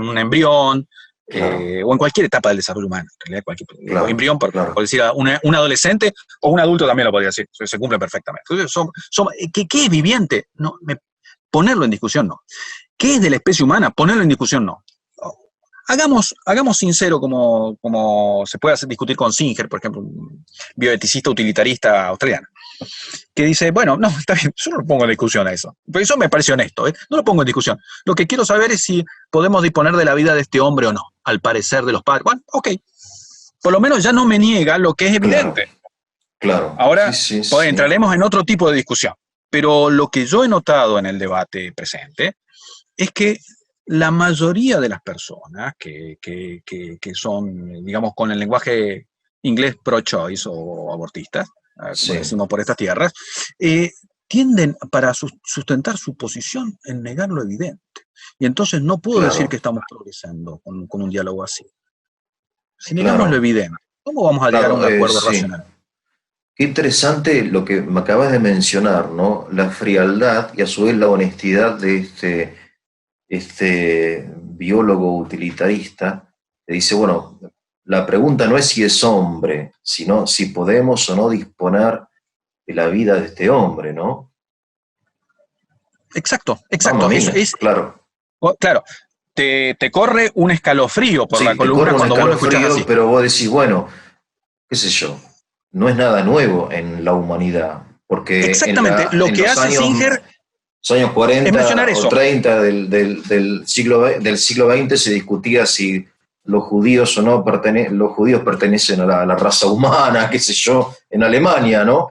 Speaker 2: un embrión,
Speaker 1: claro,
Speaker 2: o en cualquier etapa del desarrollo humano. En realidad, digo,
Speaker 1: claro,
Speaker 2: embrión, por
Speaker 1: claro,
Speaker 2: decir, un adolescente o un adulto también lo podría decir, se cumple perfectamente. Entonces, ¿qué es viviente? No, ponerlo en discusión no. ¿Qué es de la especie humana? Ponerlo en discusión no. Hagamos sincero como se puede discutir con Singer, por ejemplo, un bioeticista utilitarista australiano, que dice, bueno, no, está bien, yo no lo pongo en discusión a eso. Pero eso me parece honesto, ¿eh? No lo pongo en discusión. Lo que quiero saber es si podemos disponer de la vida de este hombre o no, al parecer de los padres. Bueno, ok. Por lo menos ya no me niega lo que es
Speaker 1: claro,
Speaker 2: evidente.
Speaker 1: claro, sí,
Speaker 2: Ahora
Speaker 1: sí, sí,
Speaker 2: entraremos en otro tipo de discusión. Pero lo que yo he notado en el debate presente es que la mayoría de las personas que son, digamos, con el lenguaje inglés pro-choice o abortistas, como
Speaker 1: sí,
Speaker 2: decimos por estas tierras, eh, tienden para sustentar su posición en negar lo evidente. Y entonces no puedo decir que
Speaker 1: claro,
Speaker 2: estamos progresando con un diálogo así. Si negamos lo
Speaker 1: claro,
Speaker 2: evidente, ¿cómo vamos a llegar a un
Speaker 1: claro,
Speaker 2: acuerdo
Speaker 1: sí.
Speaker 2: racional?
Speaker 1: Qué interesante lo que me acabas de mencionar, ¿no? La frialdad y a su vez la honestidad de este biólogo utilitarista, que dice, bueno, la pregunta no es si es hombre, sino si podemos o no disponer de la vida de este hombre, ¿no?
Speaker 2: Exacto,
Speaker 1: Mamma
Speaker 2: exacto.
Speaker 1: mía, claro.
Speaker 2: Claro, te corre un escalofrío por la
Speaker 1: Sí, te corre
Speaker 2: columna
Speaker 1: un
Speaker 2: cuando vos lo escuchás
Speaker 1: escalofrío,
Speaker 2: así.
Speaker 1: pero vos decís, bueno, qué sé yo, no es nada nuevo en la humanidad, porque
Speaker 2: Exactamente, lo
Speaker 1: en
Speaker 2: que
Speaker 1: los
Speaker 2: hace Singer
Speaker 1: años
Speaker 2: es mencionar
Speaker 1: 40 o
Speaker 2: eso.
Speaker 1: 30 del siglo XX se discutía si los judíos o no los judíos pertenecen a la raza humana, qué sé yo, en Alemania, ¿no?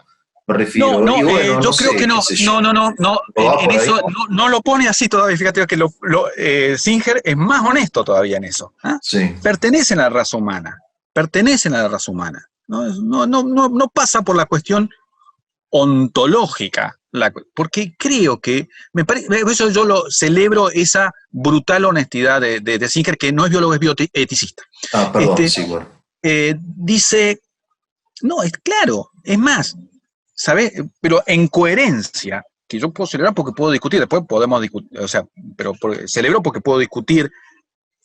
Speaker 1: Me
Speaker 2: No,
Speaker 1: refiero. Y
Speaker 2: no,
Speaker 1: bueno, no
Speaker 2: yo creo que
Speaker 1: sé, qué
Speaker 2: no,
Speaker 1: sé yo.
Speaker 2: no,
Speaker 1: ¿No va
Speaker 2: en
Speaker 1: por ahí?
Speaker 2: eso no lo pone así todavía. Fíjate que Singer es más honesto todavía en eso. ¿Ah?
Speaker 1: Sí,
Speaker 2: Pertenecen a la raza humana, pertenecen a la raza humana. No pasa por la cuestión ontológica, porque creo que, eso yo lo celebro, esa brutal honestidad de Singer, que no es biólogo, es bioeticista.
Speaker 1: ah, perdón,
Speaker 2: Este,
Speaker 1: sí, bueno.
Speaker 2: Dice, no, es claro, es más, ¿sabes? Pero en coherencia, que yo puedo celebrar porque puedo discutir, después podemos discutir, o sea, pero celebro porque puedo discutir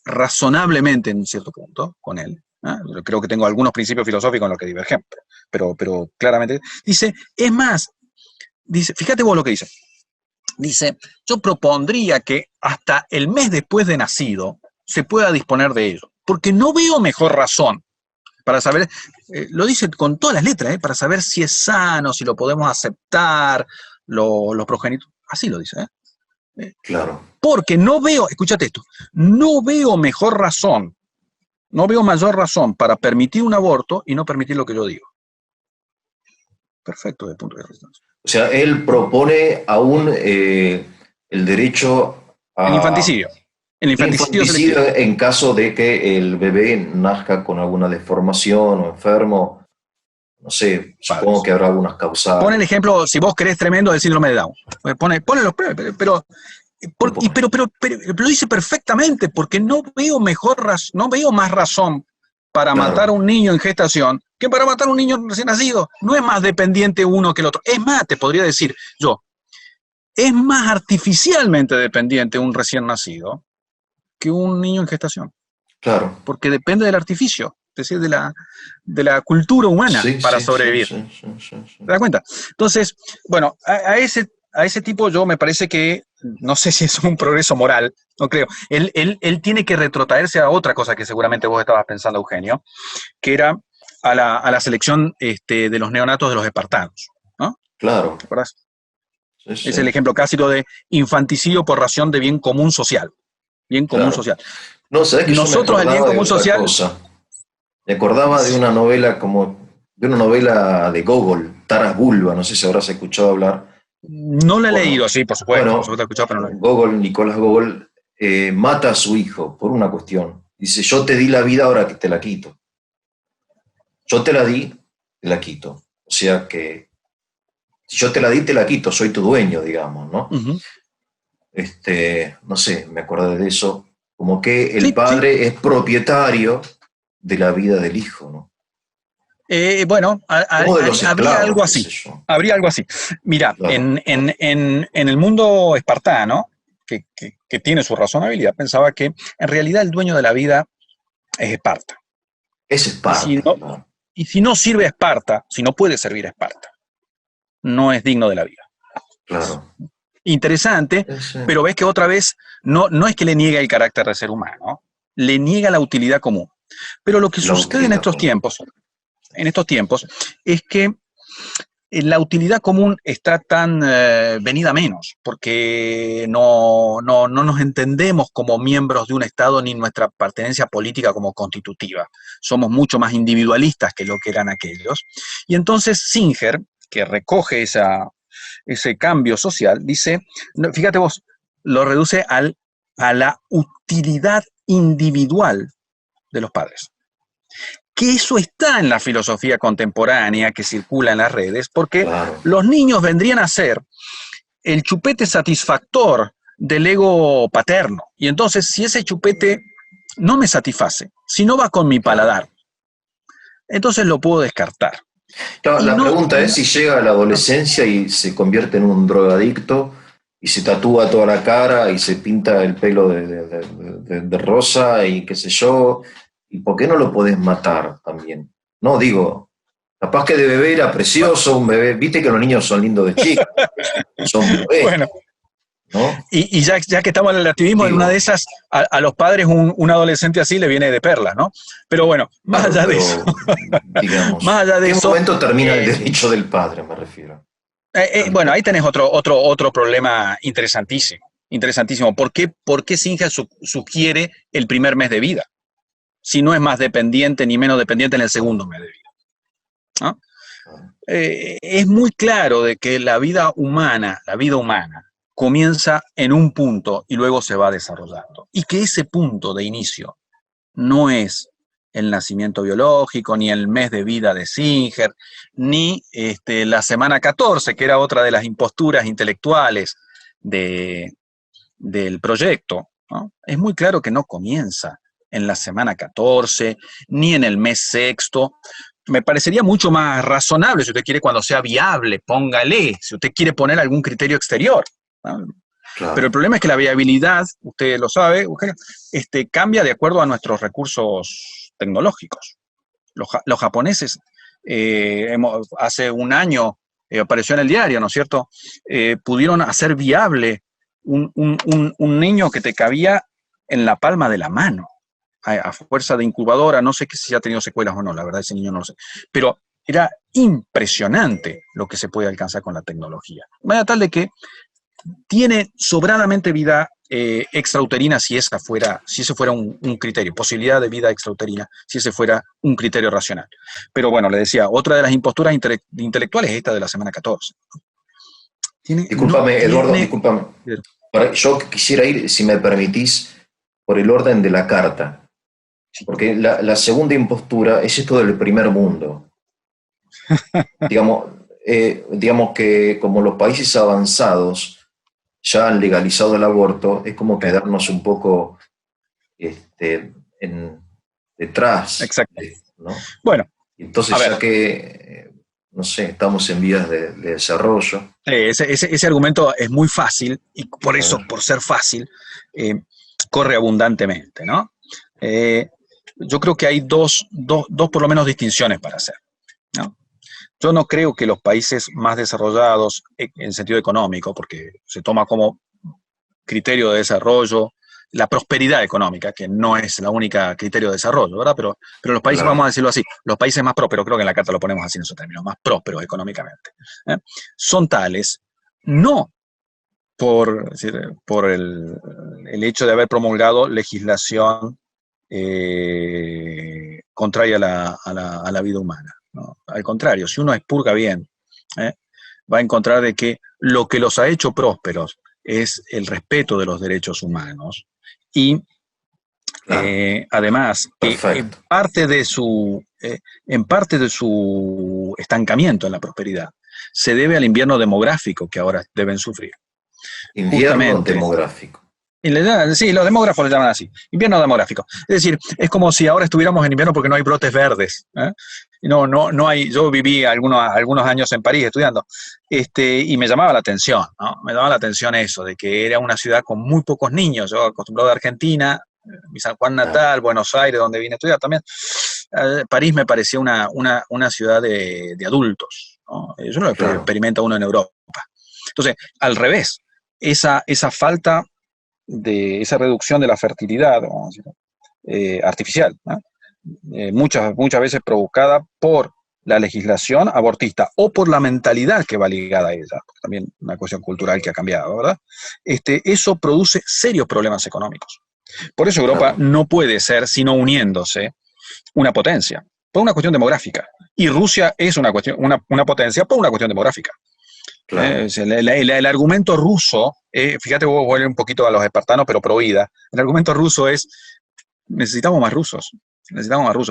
Speaker 2: razonablemente en cierto punto con él. ¿Ah? Yo creo que tengo algunos principios filosóficos en los que divergen, pero claramente dice, es más, dice, fíjate vos lo que dice. Dice, yo propondría que hasta el mes después de nacido se pueda disponer de ello, porque no veo mejor razón para saber, lo dice con todas las letras, para saber si es sano, si lo podemos aceptar, los progenitores, así lo dice.
Speaker 1: Claro,
Speaker 2: Porque no veo, escúchate esto, no veo mejor razón, no veo mayor razón para permitir un aborto y no permitir lo que yo digo. Perfecto, desde el punto de vista.
Speaker 1: o sea, él propone aún el derecho
Speaker 2: El
Speaker 1: a,
Speaker 2: infanticidio. El infanticidio
Speaker 1: Infanticidio
Speaker 2: selectivo.
Speaker 1: en caso de que el bebé nazca con alguna deformación o enfermo, no sé, supongo
Speaker 2: Padres.
Speaker 1: que habrá algunas
Speaker 2: Pon el
Speaker 1: causales.
Speaker 2: ejemplo, si vos querés, tremendo del síndrome de Down. Pone los,
Speaker 1: Lo pongo.
Speaker 2: pero lo dice perfectamente, porque no veo no veo más razón para matar a
Speaker 1: Claro,
Speaker 2: un niño en gestación que para matar a un niño recién nacido. No es más dependiente uno que el otro. Es más, te podría decir yo, es más artificialmente dependiente un recién nacido que un niño en gestación,
Speaker 1: claro.
Speaker 2: porque depende del artificio, es decir, de la cultura humana
Speaker 1: Sí,
Speaker 2: para
Speaker 1: sí, sí,
Speaker 2: sobrevivir.
Speaker 1: sí, sí, sí,
Speaker 2: ¿Te
Speaker 1: sí.
Speaker 2: das cuenta? Entonces, bueno, a ese tipo yo me parece que, no sé si es un progreso moral, no creo. Él tiene que retrotraerse a otra cosa que seguramente vos estabas pensando, Eugenio, que era a la selección de los neonatos de los espartanos, ¿no?
Speaker 1: Claro,
Speaker 2: ¿Te acuerdas?
Speaker 1: sí,
Speaker 2: Es
Speaker 1: sí,
Speaker 2: el ejemplo clásico de infanticidio por ración de bien común social. Bien común
Speaker 1: claro.
Speaker 2: social.
Speaker 1: No, sabes que yo me
Speaker 2: Nosotros el bien
Speaker 1: acordaba de
Speaker 2: común
Speaker 1: otra
Speaker 2: social,
Speaker 1: cosa. Me acordaba de una novela de una novela de Gogol, Taras Bulba, no sé si habrás escuchado hablar.
Speaker 2: no lo he leído,
Speaker 1: Bueno,
Speaker 2: sí, por supuesto he
Speaker 1: bueno,
Speaker 2: escuchado, pero no.
Speaker 1: Gogol, Nicolás Gogol, mata a su hijo por una cuestión. Dice, yo te di la vida, ahora que te la quito. Yo te la di, te la quito. O sea que, si yo te la di, te la quito, soy tu dueño, digamos, ¿no?
Speaker 2: Uh-huh.
Speaker 1: No sé, me acordé de eso, como que el
Speaker 2: Sí, sí.
Speaker 1: padre es propietario de la vida del hijo, ¿no?
Speaker 2: Bueno,
Speaker 1: Como de los
Speaker 2: habría algo
Speaker 1: esclavos, qué
Speaker 2: así.
Speaker 1: sé yo.
Speaker 2: Habría algo así. Mira,
Speaker 1: Claro,
Speaker 2: en el mundo espartano, que tiene su razonabilidad, pensaba que en realidad el dueño de la vida es Esparta.
Speaker 1: es
Speaker 2: Y si
Speaker 1: Esparta,
Speaker 2: no,
Speaker 1: claro,
Speaker 2: y si no sirve a Esparta, si no puede servir a Esparta, no es digno de la vida.
Speaker 1: claro.
Speaker 2: Interesante,
Speaker 1: Ese,
Speaker 2: pero ves que otra vez no es que le niega el carácter de ser humano, le niega la utilidad común. Pero lo que
Speaker 1: la
Speaker 2: sucede
Speaker 1: utilidad común.
Speaker 2: en estos tiempos, es que la utilidad común está tan venida menos, porque no nos entendemos como miembros de un Estado ni nuestra pertenencia política como constitutiva. Somos mucho más individualistas que lo que eran aquellos. Y entonces Singer, que recoge ese cambio social, dice, fíjate vos, lo reduce a la utilidad individual de los padres, que eso está en la filosofía contemporánea que circula en las redes, porque
Speaker 1: Claro.
Speaker 2: los niños vendrían a ser el chupete satisfactor del ego paterno. Y entonces, si ese chupete no me satisface, si no va con mi
Speaker 1: Claro.
Speaker 2: paladar, entonces lo puedo descartar.
Speaker 1: Claro,
Speaker 2: Y
Speaker 1: la
Speaker 2: no,
Speaker 1: pregunta es si llega a la adolescencia y se convierte en un drogadicto y se tatúa toda la cara y se pinta el pelo de rosa y qué sé yo, ¿y por qué no lo podés matar también? No, digo, capaz que de bebé era precioso, un bebé, viste que los niños son lindos de chicos, son bebés,
Speaker 2: bueno,
Speaker 1: ¿no?
Speaker 2: y ya que estamos en el activismo, en una de
Speaker 1: Digo,
Speaker 2: esas, a los padres un adolescente así le viene de perlas, ¿no? Pero bueno,
Speaker 1: claro, pero
Speaker 2: más
Speaker 1: digamos,
Speaker 2: allá
Speaker 1: ¿en
Speaker 2: de
Speaker 1: qué
Speaker 2: eso,
Speaker 1: momento termina el
Speaker 2: eh,
Speaker 1: derecho del padre, me refiero?
Speaker 2: bueno,
Speaker 1: Termina.
Speaker 2: ahí tenés otro problema interesantísimo. Interesantísimo. Por qué Singer sugiere el primer mes de vida? Si no es más dependiente ni menos dependiente en el segundo
Speaker 1: Claro,
Speaker 2: mes de vida, ¿no?
Speaker 1: claro,
Speaker 2: Es muy claro de que la vida humana, comienza en un punto y luego se va desarrollando. Y que ese punto de inicio no es el nacimiento biológico, ni el mes de vida de Singer, ni la semana 14, que era otra de las imposturas intelectuales de, del proyecto, ¿no? Es muy claro que no comienza en la semana 14, ni en el mes sexto. Me parecería mucho más razonable, si usted quiere, cuando sea viable, póngale, si usted quiere poner algún criterio exterior, ¿no? Pero el
Speaker 1: claro.
Speaker 2: problema es que la viabilidad, usted lo sabe, Eugenio, cambia de acuerdo a nuestros recursos tecnológicos. Los japoneses, hace un año, apareció en el diario, ¿no es cierto? Pudieron hacer viable un niño que te cabía en la palma de la mano, a fuerza de incubadora, no sé si ha tenido secuelas o no, la verdad ese niño no lo sé, pero era impresionante lo que se puede alcanzar con la tecnología. Vaya tal de que tiene sobradamente vida extrauterina si ese fuera un criterio, posibilidad de vida extrauterina, si ese fuera un criterio racional. Pero bueno, le decía, otra de las imposturas intelectuales es esta de la semana 14. No
Speaker 1: Discúlpame, Eduardo,
Speaker 2: tiene.
Speaker 1: discúlpame. Yo quisiera ir, si me permitís, por el orden de la carta. Porque la segunda impostura es esto del primer mundo. Digamos que como los países avanzados ya han legalizado el aborto, es como quedarnos un poco detrás.
Speaker 2: Exacto.
Speaker 1: ¿No?
Speaker 2: Bueno,
Speaker 1: entonces, ya que, no sé, estamos en vías de desarrollo.
Speaker 2: Ese argumento es muy fácil y por eso, por ser fácil, corre abundantemente, ¿no? Yo creo que hay dos por lo menos distinciones para hacer, ¿no? Yo no creo que los países más desarrollados en sentido económico, porque se toma como criterio de desarrollo la prosperidad económica, que no es la única criterio de desarrollo, ¿verdad? Pero los países, vamos a decirlo así, los países más prósperos, creo que en la carta lo ponemos así en esos términos, más prósperos económicamente, son tales, no por el hecho de haber promulgado legislación contraria a la vida humana, ¿no? Al contrario, si uno expurga bien, va a encontrar de que lo que los ha hecho prósperos es el respeto de los derechos humanos y además que en parte de su estancamiento en la prosperidad se debe al invierno demográfico que ahora deben sufrir.
Speaker 1: Invierno demográfico.
Speaker 2: Sí, los demógrafos le llaman así, invierno demográfico. Es decir, es como si ahora estuviéramos en invierno porque no hay brotes verdes. No hay. Yo viví algunos años en París estudiando, y me llamaba la atención, ¿no? Me llamaba la atención eso, de que era una ciudad con muy pocos niños. Yo acostumbrado de Argentina, mi San Juan natal, Buenos Aires, donde vine a estudiar también. París me parecía una ciudad de adultos, ¿no? Eso no lo experimenta uno en Europa. Entonces, al revés, esa falta de esa reducción de la fertilidad, vamos a decir, artificial, ¿no? Muchas veces provocada por la legislación abortista o por la mentalidad que va ligada a ella, también una cuestión cultural que ha cambiado, ¿verdad? Eso produce serios problemas económicos. Por eso Europa no puede ser, sino uniéndose, una potencia, por una cuestión demográfica. Y Rusia es una potencia por una cuestión demográfica. Claro. El argumento ruso, fíjate, vos vuelve un poquito a los espartanos, pero pro vida. El argumento ruso es: necesitamos más rusos,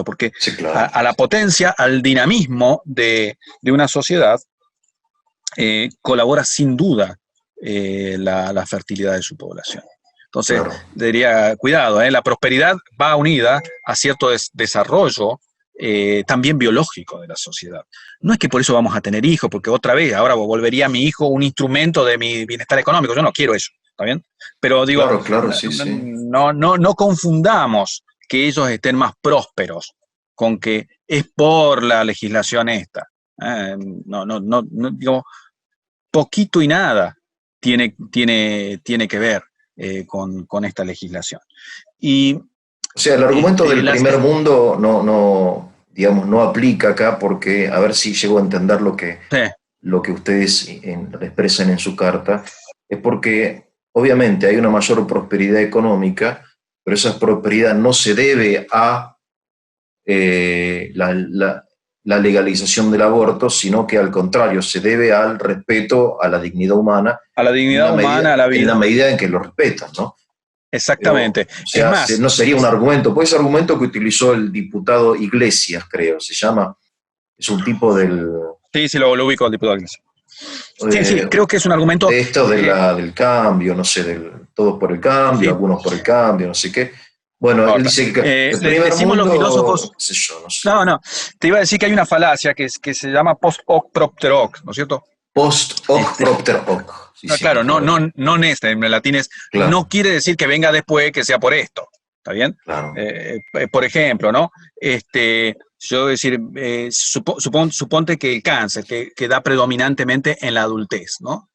Speaker 2: porque sí, claro, a la potencia, al dinamismo de una sociedad, colabora sin duda la fertilidad de su población. Entonces, diría, cuidado, la prosperidad va unida a cierto desarrollo también biológico de la sociedad. No es que por eso vamos a tener hijos, porque otra vez, ahora volvería a mi hijo un instrumento de mi bienestar económico. Yo no quiero eso, ¿está bien? Pero digo, no confundamos que ellos estén más prósperos con que es por la legislación esta. Digo, poquito y nada tiene que ver con esta legislación.
Speaker 1: O sea, el argumento del primer mundo no aplica acá, porque, a ver si llego a entender lo que ustedes expresan en su carta, es porque obviamente hay una mayor prosperidad económica, pero esa prosperidad no se debe a la legalización del aborto, sino que al contrario, se debe al respeto a la dignidad humana.
Speaker 2: A la dignidad humana, a la vida.
Speaker 1: En la medida en que lo respetan, ¿no?
Speaker 2: Exactamente.
Speaker 1: Pero, o sea, es más, no sería un argumento, pues ese argumento que utilizó el diputado Iglesias, creo, se llama, es un tipo del...
Speaker 2: Sí, lo ubico al diputado Iglesias. Sí, creo que es un argumento...
Speaker 1: Esto del cambio, no sé, todos por el cambio, algunos por el cambio, no sé qué. Bueno, él dice que el primer
Speaker 2: decimos
Speaker 1: mundo,
Speaker 2: los filósofos...
Speaker 1: qué sé yo, no sé.
Speaker 2: No, te iba a decir que hay una falacia que se llama post hoc propter hoc, ¿no es cierto?
Speaker 1: Post hoc propter hoc.
Speaker 2: Sí, claro, no nesta, en latín es, claro. No quiere decir que venga después que sea por esto, ¿está bien?
Speaker 1: Claro.
Speaker 2: Por ejemplo, ¿no? Yo decir, suponte que el cáncer, que da predominantemente en la adultez, ¿no?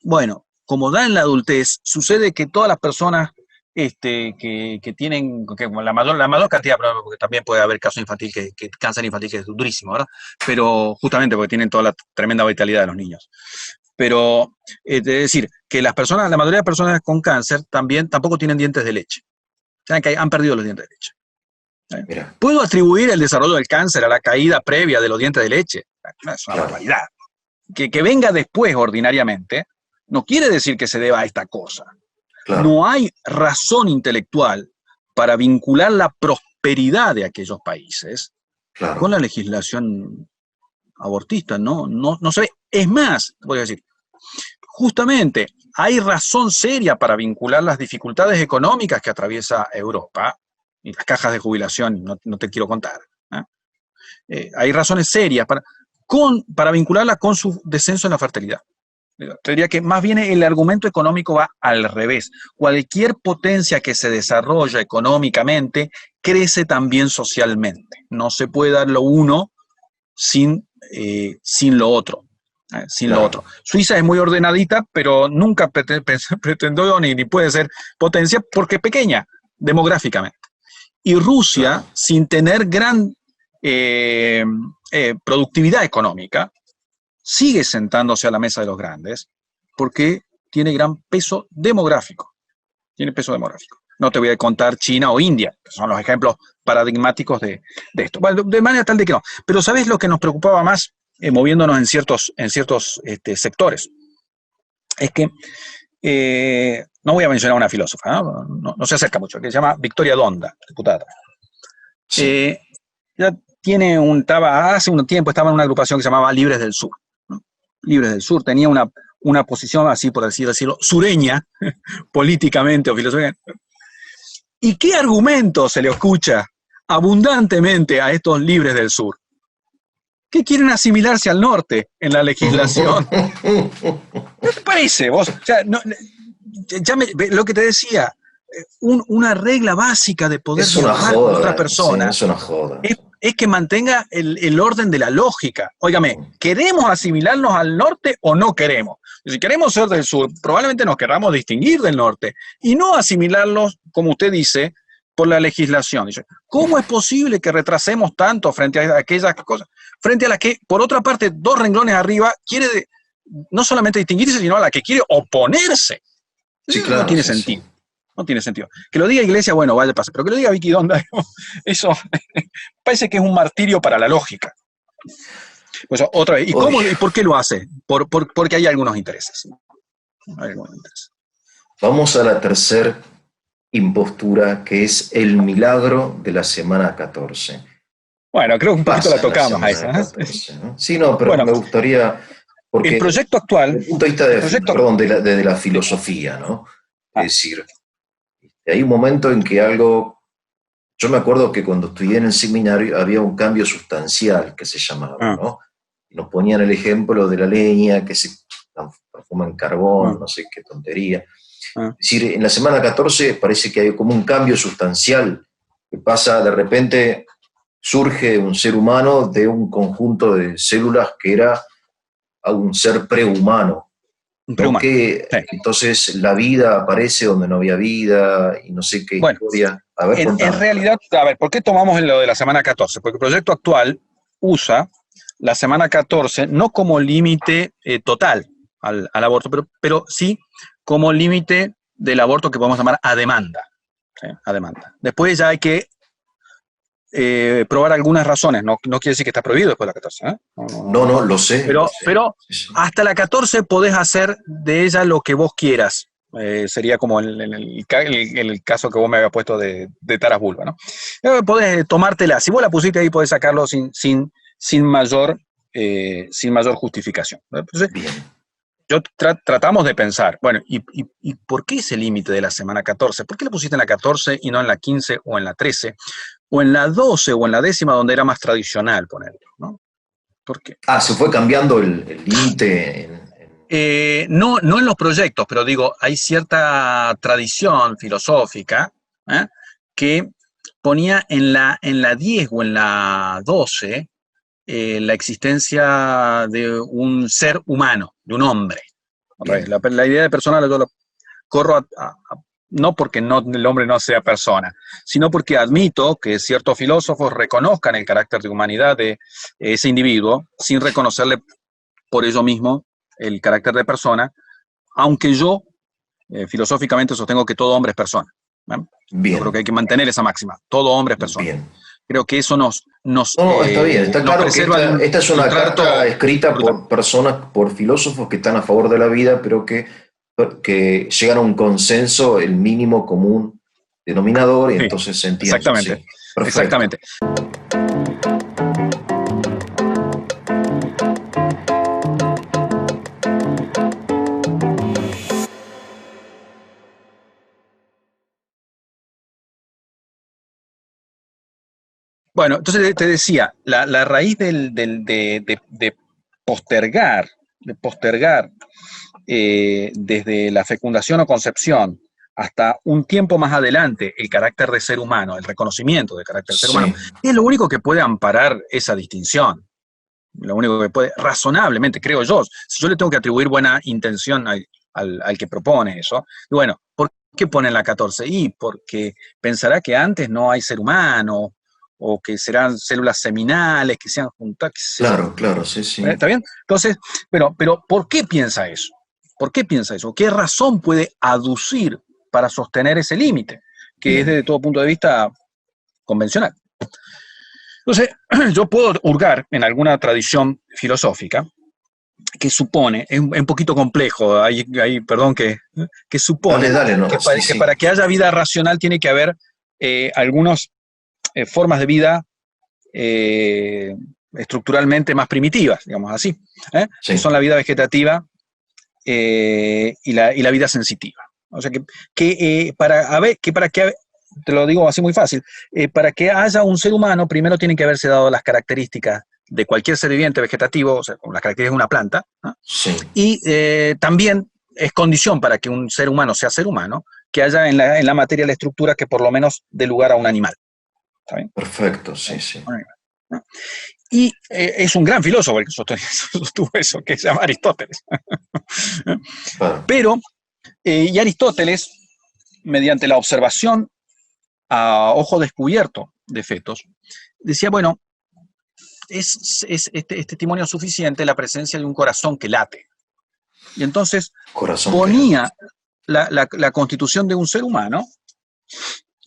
Speaker 2: Bueno, como da en la adultez, sucede que todas las personas que tienen la mayor cantidad, porque también puede haber casos infantil, que cáncer infantil que es durísimo, ¿verdad? Pero justamente porque tienen toda la tremenda vitalidad de los niños. Pero es decir, que la mayoría de personas con cáncer tampoco tienen dientes de leche. Saben que han perdido los dientes de leche.
Speaker 1: Mira.
Speaker 2: ¿Puedo atribuir el desarrollo del cáncer a la caída previa de los dientes de leche? No, es una barbaridad. Que venga después ordinariamente no quiere decir que se deba a esta cosa.
Speaker 1: claro,
Speaker 2: No hay razón intelectual para vincular la prosperidad de aquellos países con
Speaker 1: claro.
Speaker 2: la legislación abortista, no se ve. Es más, voy a decir, justamente hay razón seria para vincular las dificultades económicas que atraviesa Europa, y las cajas de jubilación no te quiero contar. ¿Eh? Hay razones serias para vincularla con su descenso en la fertilidad. Te diría que más bien el argumento económico va al revés. Cualquier potencia que se desarrolla económicamente crece también socialmente. No se puede dar lo uno sin lo otro. Sin lo otro.
Speaker 1: Claro.
Speaker 2: Suiza es muy ordenadita, pero nunca pretendió ni puede ser potencia porque es pequeña demográficamente. Y Rusia,
Speaker 1: Claro.
Speaker 2: sin tener gran productividad económica, sigue sentándose a la mesa de los grandes porque tiene gran peso demográfico. Tiene peso demográfico. No te voy a contar China o India, que son los ejemplos paradigmáticos de esto. Bueno, de manera tal de que no. Pero ¿sabes lo que nos preocupaba más moviéndonos en ciertos sectores? Es que, no voy a mencionar a una filósofa, no se acerca mucho, que se llama Victoria Donda, diputada.
Speaker 1: Sí.
Speaker 2: Ya hace un tiempo estaba en una agrupación que se llamaba Libres del Sur. ¿No? Libres del Sur, tenía una posición así, por así decirlo, sureña, políticamente o filosóficamente. ¿Y qué argumento se le escucha abundantemente a estos libres del sur? Que quieren asimilarse al norte en la legislación. ¿Qué te parece vos? O sea, lo que te decía, una regla básica de poder
Speaker 1: Es una
Speaker 2: dialogar con otra
Speaker 1: joda, sí,
Speaker 2: persona
Speaker 1: es una joda.
Speaker 2: es que mantenga el orden de la lógica. Óigame, ¿queremos asimilarnos al norte o no queremos? Si queremos ser del sur, probablemente nos queramos distinguir del norte y no asimilarlos, como usted dice, por la legislación. Dice, ¿cómo es posible que retrasemos tanto frente a aquellas cosas? Frente a las que, por otra parte, 2 renglones arriba, quiere no solamente distinguirse, sino a la que quiere oponerse.
Speaker 1: Sí,
Speaker 2: No
Speaker 1: claro,
Speaker 2: tiene
Speaker 1: sí, sí.
Speaker 2: sentido. No tiene sentido. Que lo diga Iglesia, bueno, vaya pase, pero que lo diga Vicky Donda, eso parece que es un martirio para la lógica. Pues otra vez,
Speaker 1: Uy,
Speaker 2: ¿y por qué lo hace? Porque hay algunos intereses. Hay algunos intereses.
Speaker 1: vamos a la tercera impostura, que es el milagro de la semana 14.
Speaker 2: Bueno, creo que
Speaker 1: ¿Qué
Speaker 2: un poquito la
Speaker 1: pasa en la
Speaker 2: tocamos a
Speaker 1: semana
Speaker 2: esa.
Speaker 1: 14? ¿No? Sí, no, pero
Speaker 2: Bueno,
Speaker 1: me gustaría,
Speaker 2: el
Speaker 1: porque
Speaker 2: proyecto actual,
Speaker 1: desde el punto de vista
Speaker 2: el proyecto,
Speaker 1: perdón, de la filosofía, ¿no? Es
Speaker 2: ah,
Speaker 1: decir, hay un momento en que algo, yo me acuerdo que cuando estudié en el seminario había un cambio sustancial que se llamaba,
Speaker 2: ah,
Speaker 1: ¿no? Nos ponían el ejemplo de la leña que se transforma en carbón,
Speaker 2: ah,
Speaker 1: no sé qué tontería.
Speaker 2: ah.
Speaker 1: Es decir, en la semana 14 parece que hay como un cambio sustancial que pasa de repente, surge un ser humano de un conjunto de células que era un ser prehumano,
Speaker 2: Un
Speaker 1: ¿no?
Speaker 2: prehumano.
Speaker 1: Que
Speaker 2: Sí.
Speaker 1: entonces la vida aparece donde no había vida y no sé qué
Speaker 2: Bueno,
Speaker 1: historia. A ver,
Speaker 2: en
Speaker 1: contame.
Speaker 2: realidad, a ver, ¿por qué tomamos lo de la semana 14? Porque el proyecto actual usa la semana 14 no como límite total al aborto, pero sí como límite del aborto que podemos llamar a demanda. ¿Sí? A demanda. Después ya hay que probar algunas razones. No quiere decir que está prohibido después de la 14. ¿Eh?
Speaker 1: No, no, lo sé, lo sé.
Speaker 2: Pero
Speaker 1: Sí, sí.
Speaker 2: hasta la 14 podés hacer de ella lo que vos quieras. Sería como el caso que vos me habías puesto de Taras Bulba, ¿no? Podés tomártela. Si vos la pusiste ahí, podés sacarlo sin mayor justificación. Entonces,
Speaker 1: Bien.
Speaker 2: tratamos de pensar, bueno, ¿y por qué ese límite de la semana 14? ¿Por qué le pusiste en la 14 y no en la 15 o en la 13? O en la 12 o en la 10ª, donde era más tradicional ponerlo, ¿no? ¿Por qué?
Speaker 1: Ah, se fue cambiando el límite
Speaker 2: No en los proyectos, pero digo, hay cierta tradición filosófica que ponía en la 10 o en la 12 la existencia de un ser humano, de un hombre. Otra vez,
Speaker 1: bien.
Speaker 2: la idea de persona yo lo corro no porque el hombre no sea persona, sino porque admito que ciertos filósofos reconozcan el carácter de humanidad de ese individuo sin reconocerle por ello mismo el carácter de persona, aunque yo filosóficamente sostengo que todo hombre es persona. Yo creo que hay
Speaker 1: Bien.
Speaker 2: que mantener esa máxima, todo hombre es persona.
Speaker 1: Bien.
Speaker 2: Creo que eso nos
Speaker 1: No, está bien. Está claro que
Speaker 2: preserva
Speaker 1: esta es
Speaker 2: de un
Speaker 1: una carta
Speaker 2: trato
Speaker 1: escrita
Speaker 2: brutal.
Speaker 1: por personas, por filósofos que están a favor de la vida, pero que que llegan a un consenso, el mínimo común denominador, y
Speaker 2: Sí,
Speaker 1: entonces se entiende.
Speaker 2: exactamente,
Speaker 1: Sí, perfecto.
Speaker 2: exactamente. Bueno, entonces te decía, la raíz de postergar, desde la fecundación o concepción hasta un tiempo más adelante el carácter de ser humano, el reconocimiento del carácter de ser humano,
Speaker 1: Sí,
Speaker 2: es lo único que puede amparar esa distinción. Lo único que puede, razonablemente, creo yo, si yo le tengo que atribuir buena intención al que propone eso, y bueno, ¿por qué ponen la 14? Y porque pensará que antes no hay ser humano, o que serán células seminales que se han juntado, qué sé yo.
Speaker 1: claro, claro, sí, sí.
Speaker 2: ¿Está bien? Entonces, pero ¿por qué piensa eso? ¿Por qué piensa eso? ¿Qué razón puede aducir para sostener ese límite? Que es
Speaker 1: Bien.
Speaker 2: desde todo punto de vista convencional. Entonces, yo puedo hurgar en alguna tradición filosófica que supone, es un poquito complejo, perdón, que
Speaker 1: Dale,
Speaker 2: supone
Speaker 1: dale, no, sí,
Speaker 2: que
Speaker 1: sí.
Speaker 2: para que haya vida racional tiene que haber algunas formas de vida eh, estructuralmente más primitivas, digamos así, que
Speaker 1: Sí,
Speaker 2: son la vida vegetativa y la vida sensitiva. O sea que te lo digo así muy fácil, para que haya un ser humano, primero tienen que haberse dado las características de cualquier ser viviente vegetativo, o sea, como las características de una planta, ¿no?
Speaker 1: sí,
Speaker 2: Y también es condición para que un ser humano sea ser humano, que haya en la materia la estructura que por lo menos dé lugar a un animal. ¿Está bien?
Speaker 1: perfecto, sí, sí.
Speaker 2: Un animal, ¿no? Y es un gran filósofo el que sostuvo eso, que se llama Aristóteles.
Speaker 1: Claro,
Speaker 2: Pero, y Aristóteles, mediante la observación a ojo descubierto de fetos, decía, bueno, es testimonio suficiente la presencia de un corazón que late. Y entonces
Speaker 1: corazón que late.
Speaker 2: ponía la constitución de un ser humano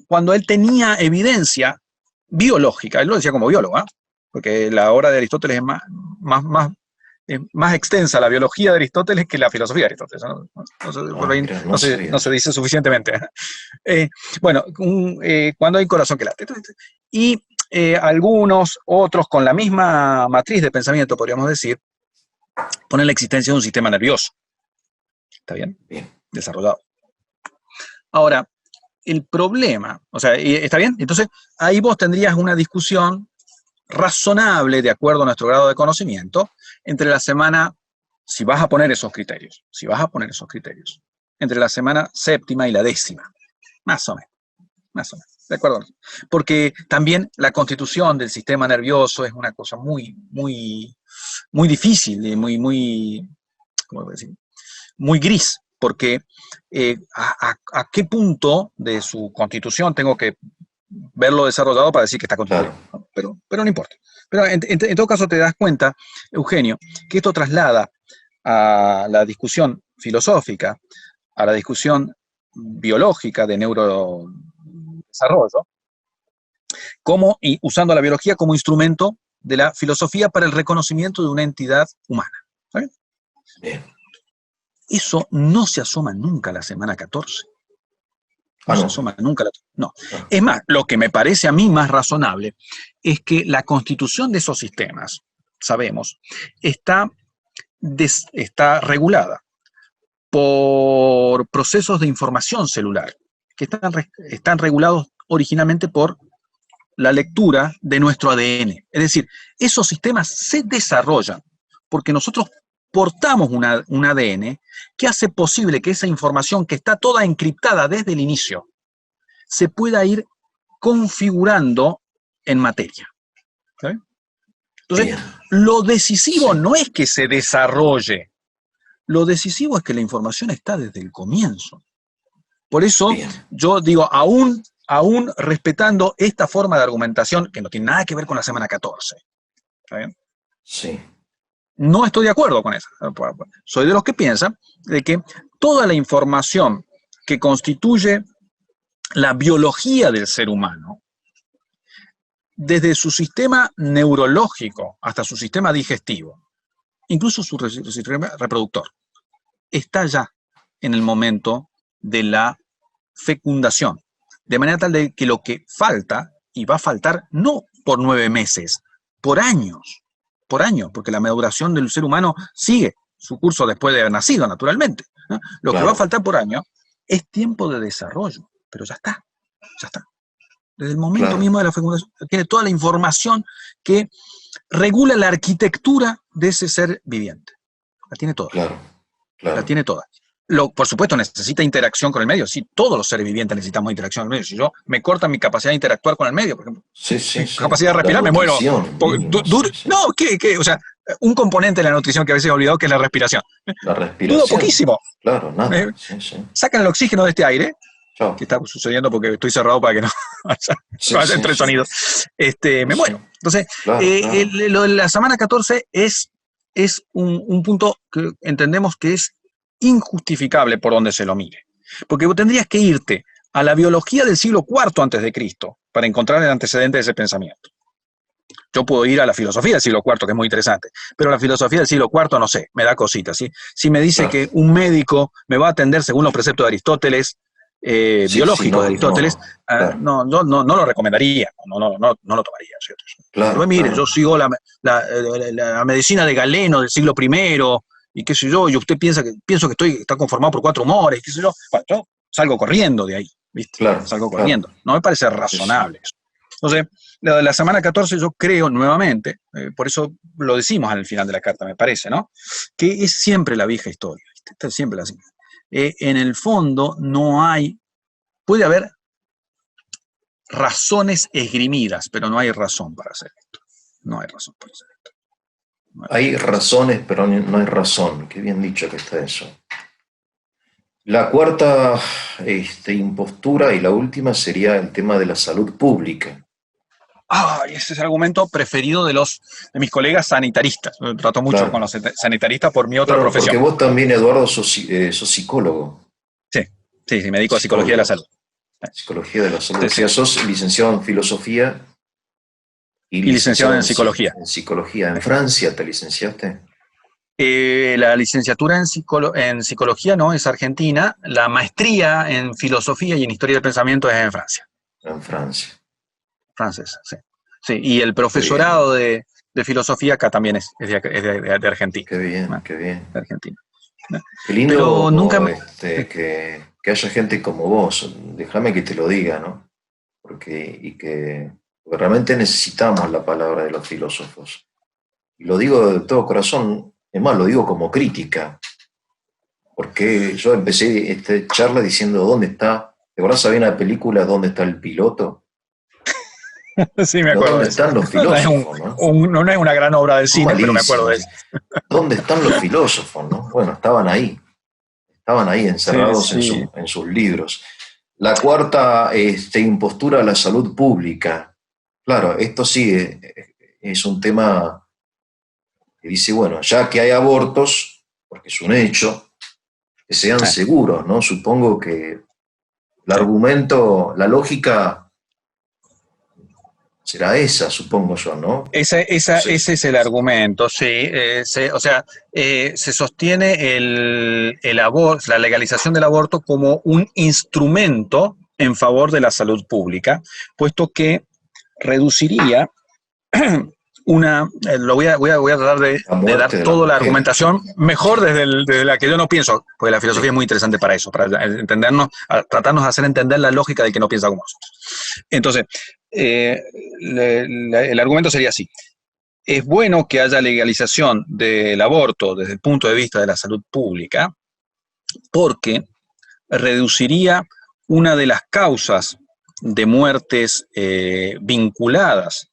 Speaker 2: cuando él tenía evidencia biológica, él lo decía como biólogo, ¿eh? Porque la obra de Aristóteles es más extensa la biología de Aristóteles que la filosofía de Aristóteles. Por
Speaker 1: Ah,
Speaker 2: ahí
Speaker 1: mira, no
Speaker 2: no
Speaker 1: sabía.
Speaker 2: se dice suficientemente. Bueno, cuando hay corazón que late. Y algunos otros con la misma matriz de pensamiento, podríamos decir, ponen la existencia de un sistema nervioso. ¿Está bien?
Speaker 1: Bien,
Speaker 2: Desarrollado. Ahora, el problema, o sea, ¿está bien? Entonces, ahí vos tendrías una discusión razonable, de acuerdo a nuestro grado de conocimiento, entre la semana, si vas a poner esos criterios, entre la semana séptima y la décima, más o menos, ¿de acuerdo? Porque también la constitución del sistema nervioso es una cosa muy difícil, ¿cómo decir? Muy gris, porque a qué punto de su constitución tengo que verlo desarrollado para decir que está constituido,
Speaker 1: claro.
Speaker 2: ¿no? Pero no importa. Pero en todo caso te das cuenta, Eugenio, que esto traslada a la discusión filosófica, a la discusión biológica de neurodesarrollo, y usando la biología como instrumento de la filosofía para el reconocimiento de una entidad humana. ¿Sabes?
Speaker 1: Bien.
Speaker 2: Eso no se asoma nunca a la semana 14. No
Speaker 1: Ah,
Speaker 2: se
Speaker 1: no.
Speaker 2: asoma nunca. No.
Speaker 1: Ah,
Speaker 2: Es más, lo que me parece a mí más razonable es que la constitución de esos sistemas, sabemos, está regulada por procesos de información celular, que están regulados originalmente por la lectura de nuestro ADN. Es decir, esos sistemas se desarrollan porque nosotros portamos un ADN que hace posible que esa información que está toda encriptada desde el inicio se pueda ir configurando en materia. ¿Sabe? Entonces,
Speaker 1: bien.
Speaker 2: lo decisivo
Speaker 1: Sí,
Speaker 2: no es que se desarrolle, lo decisivo es que la información está desde el comienzo. Por eso
Speaker 1: bien.
Speaker 2: yo digo, aún respetando esta forma de argumentación que no tiene nada que ver con la semana 14. ¿Está bien?
Speaker 1: Sí,
Speaker 2: No estoy de acuerdo con eso. Soy de los que piensan de que toda la información que constituye la biología del ser humano, desde su sistema neurológico hasta su sistema digestivo, incluso su sistema reproductor, está ya. en el momento de la fecundación. De manera tal de que lo que falta, y va a faltar no por 9 meses, por años, porque la maduración del ser humano sigue su curso después de haber nacido, naturalmente, ¿no? Lo que va a faltar por año es tiempo de desarrollo, pero ya está. Desde el momento mismo de la fecundación, tiene toda la información que regula la arquitectura de ese ser viviente. La tiene toda. La tiene toda. Por supuesto, necesita interacción con el medio. Sí, todos los seres vivientes necesitamos interacción con el medio. Si yo me cortan mi capacidad de interactuar con el medio, por ejemplo, capacidad de respirar, me muero. No, o sea, un componente de la nutrición que a veces he olvidado, que es la respiración.
Speaker 1: La respiración.
Speaker 2: Dudo poquísimo.
Speaker 1: Claro, nada.
Speaker 2: Sacan el oxígeno de este aire, que está sucediendo porque estoy cerrado para que no haya entre sonidos. Me muero. Entonces, lo de la semana 14 es un punto que entendemos que es injustificable por donde se lo mire. Porque vos tendrías que irte a la biología del siglo IV antes de Cristo para encontrar el antecedente de ese pensamiento. Yo puedo ir a la filosofía del siglo IV, que es muy interesante, pero la filosofía del siglo IV, no sé, me da cositas, ¿sí? Si me dice que un médico me va a atender según los preceptos de Aristóteles, biológicos de Aristóteles, no lo recomendaría, no lo tomaría, ¿cierto? Pero mire, yo sigo la medicina de Galeno del siglo I, y qué sé yo, y usted pienso que está conformado por 4 humores, qué sé yo. Bueno, yo salgo corriendo de ahí, ¿viste? Salgo corriendo. No me parece razonable eso. Entonces, la semana 14 yo creo nuevamente, por eso lo decimos al final de la carta, me parece, ¿no? Que es siempre la vieja historia, ¿viste? Siempre la misma. En el fondo puede haber razones esgrimidas, pero no hay razón para hacer esto. No hay razón para hacer esto.
Speaker 1: Hay razones, pero no hay razón. Qué bien dicho que está eso. La cuarta impostura y la última sería el tema de la salud pública.
Speaker 2: Ese es el argumento preferido de mis colegas sanitaristas. Trato mucho con los sanitaristas por mi otra profesión.
Speaker 1: Porque vos también, Eduardo, sos psicólogo.
Speaker 2: Sí, me dedico a psicología de la salud.
Speaker 1: Psicología de la salud. O sea, sos licenciado en filosofía y
Speaker 2: licenciado en psicología.
Speaker 1: En psicología. ¿En Francia te licenciaste?
Speaker 2: La licenciatura en psicología no, es argentina. La maestría en filosofía y en historia del pensamiento es en Francia.
Speaker 1: En Francia.
Speaker 2: Francesa, sí. Y el profesorado de filosofía acá también es de Argentina.
Speaker 1: Qué bien.
Speaker 2: De Argentina.
Speaker 1: Qué lindo.
Speaker 2: Pero nunca
Speaker 1: que haya gente como vos. Déjame que te lo diga, ¿no? Porque realmente necesitamos la palabra de los filósofos. Y lo digo de todo corazón, es más, lo digo como crítica. Porque yo empecé esta charla diciendo, ¿dónde está? ¿Te acordás? Había una película, ¿Dónde está el piloto?
Speaker 2: Sí, me acuerdo.
Speaker 1: ¿Dónde están los filósofos?
Speaker 2: No es una gran obra del cine, pero me acuerdo de eso.
Speaker 1: ¿Dónde están los filósofos? ¿No? Bueno, estaban ahí encerrados en sus libros. La cuarta impostura a la salud pública. Claro, esto sí es un tema que dice, bueno, ya que hay abortos, porque es un hecho, que sean seguros, ¿no? Supongo que el argumento, la lógica será esa, supongo yo, ¿no?
Speaker 2: Ese es el argumento, sí. Se sostiene la legalización del aborto como un instrumento en favor de la salud pública, puesto que reduciría voy a tratar de dar toda la argumentación mejor desde la que yo no pienso, porque la filosofía es muy interesante para eso, para entendernos, tratarnos de hacer entender la lógica del que no piensa como nosotros. Entonces, el argumento sería así: es bueno que haya legalización del aborto desde el punto de vista de la salud pública, porque reduciría una de las causas de muertes vinculadas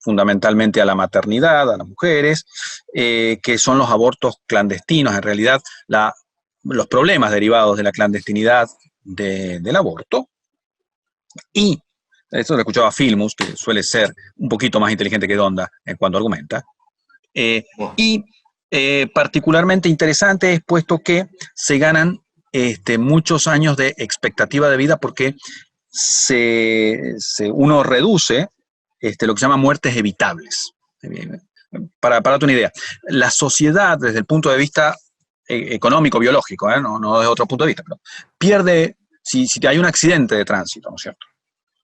Speaker 2: fundamentalmente a la maternidad, a las mujeres, que son los abortos clandestinos. En realidad, los problemas derivados de la clandestinidad del aborto. Y esto lo escuchaba Filmus, que suele ser un poquito más inteligente que Donda en cuanto argumenta. Particularmente interesante es puesto que se ganan muchos años de expectativa de vida, porque uno reduce lo que se llama muertes evitables. Para darte una idea, la sociedad, desde el punto de vista económico, biológico, no desde otro punto de vista, pero pierde, si hay un accidente de tránsito, ¿no es cierto?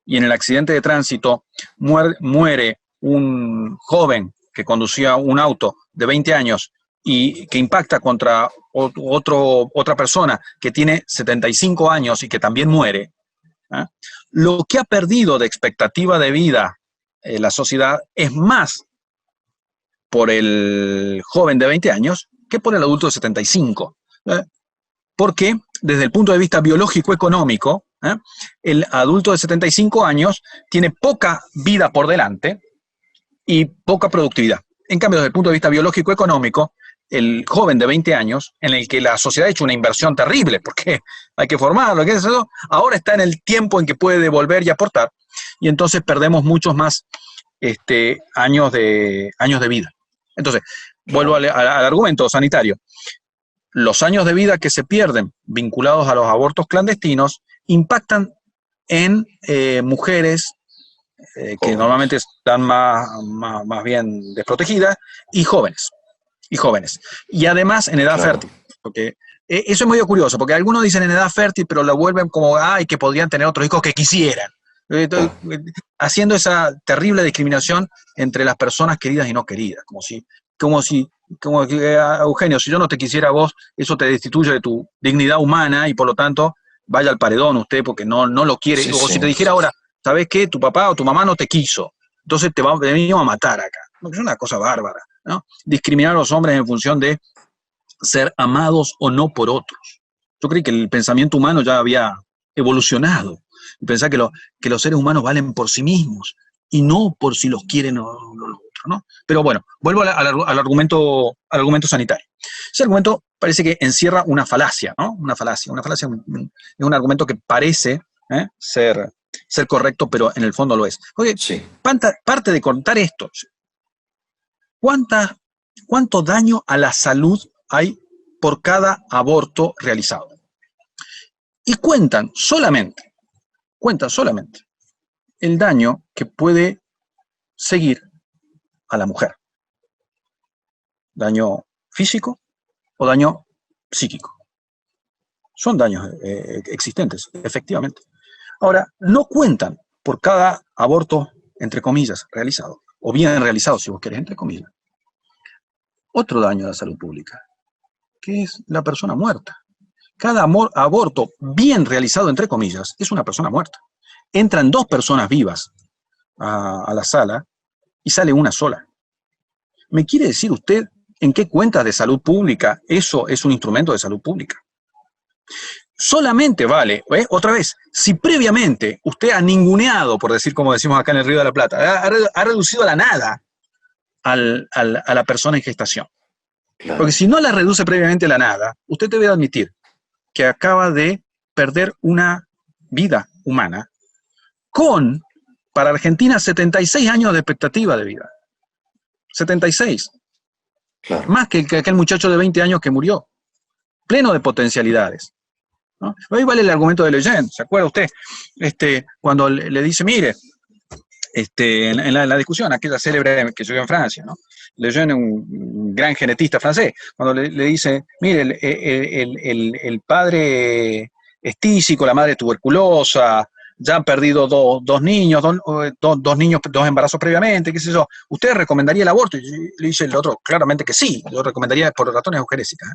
Speaker 2: Y en el accidente de tránsito muere un joven que conducía un auto de 20 años y que impacta contra otra persona que tiene 75 años y que también muere, ¿eh? Lo que ha perdido de expectativa de vida la sociedad es más por el joven de 20 años que por el adulto de 75. Porque desde el punto de vista biológico-económico, el adulto de 75 años tiene poca vida por delante y poca productividad. En cambio, desde el punto de vista biológico-económico, el joven de 20 años, en el que la sociedad ha hecho una inversión terrible, porque hay que formarlo, ahora está en el tiempo en que puede devolver y aportar, y entonces perdemos muchos más años de vida. Entonces, vuelvo al argumento sanitario. Los años de vida que se pierden vinculados a los abortos clandestinos impactan en mujeres que normalmente están más bien desprotegidas y jóvenes. Y además en edad fértil. Porque eso es medio curioso, porque algunos dicen en edad fértil, pero lo vuelven como, que podrían tener otros hijos que quisieran. Haciendo esa terrible discriminación entre las personas queridas y no queridas, como Eugenio, si yo no te quisiera a vos, eso te destituye de tu dignidad humana y por lo tanto vaya al paredón usted porque no lo quiere. Sí, o si te dijera ahora, ¿sabes qué? Tu papá o tu mamá no te quiso, entonces te venimos a matar acá. Es una cosa bárbara, ¿no? Discriminar a los hombres en función de ser amados o no por otros. Yo creí que el pensamiento humano ya había evolucionado. Pensar que los seres humanos valen por sí mismos y no por si los quieren o no los otros, ¿no? Pero bueno, vuelvo al argumento sanitario. Ese argumento parece que encierra una falacia, ¿no? Una falacia es un argumento que parece ser correcto, pero en el fondo lo es. Porque sí. Parte de contar esto, ¿cuánto daño a la salud hay por cada aborto realizado? Y cuentan solamente el daño que puede seguir a la mujer. Daño físico o daño psíquico. Son daños existentes, efectivamente. Ahora, no cuentan por cada aborto, entre comillas, realizado, o bien realizado, si vos querés, entre comillas, otro daño a la salud pública, que es la persona muerta. Cada aborto bien realizado, entre comillas, es una persona muerta. Entran 2 personas vivas a la sala y sale una sola. ¿Me quiere decir usted en qué cuentas de salud pública eso es un instrumento de salud pública? Solamente vale, otra vez, si previamente usted ha ninguneado, por decir como decimos acá en el Río de la Plata, ha reducido a la nada a la persona en gestación. Claro. Porque si no la reduce previamente a la nada, usted debe admitir que acaba de perder una vida humana con, para Argentina, 76 años de expectativa de vida. 76. Claro. Más que aquel muchacho de 20 años que murió. Pleno de potencialidades, ¿no? Ahí vale el argumento de Lejeune, ¿se acuerda usted? Cuando le dice, mire, en la discusión, aquella célebre que se dio en Francia, ¿no? Lejeune, un gran genetista francés, cuando le dice, mire, el padre es tísico, la madre tuberculosa, ya han perdido dos niños, dos embarazos previamente, qué sé yo, ¿usted recomendaría el aborto? Y le dice el otro, claramente que sí, lo recomendaría por razones eugenésicas.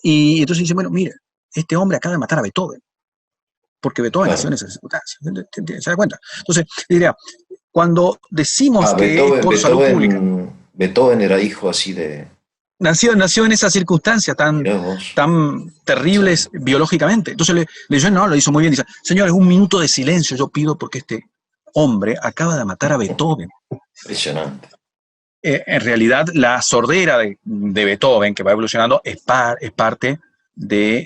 Speaker 2: Y entonces dice, bueno, mire, este hombre acaba de matar a Beethoven, porque Beethoven nació en esas circunstancias, ¿se da cuenta? Entonces, diría, cuando decimos que
Speaker 1: Beethoven,
Speaker 2: es por salud pública,
Speaker 1: Beethoven era hijo así de...
Speaker 2: Nació en esas circunstancias tan terribles, sí, biológicamente. Entonces Lejeune no, lo hizo muy bien. Dice, señores, 1 minuto de silencio yo pido porque este hombre acaba de matar a Beethoven.
Speaker 1: Impresionante.
Speaker 2: En realidad, la sordera de Beethoven, que va evolucionando, es parte de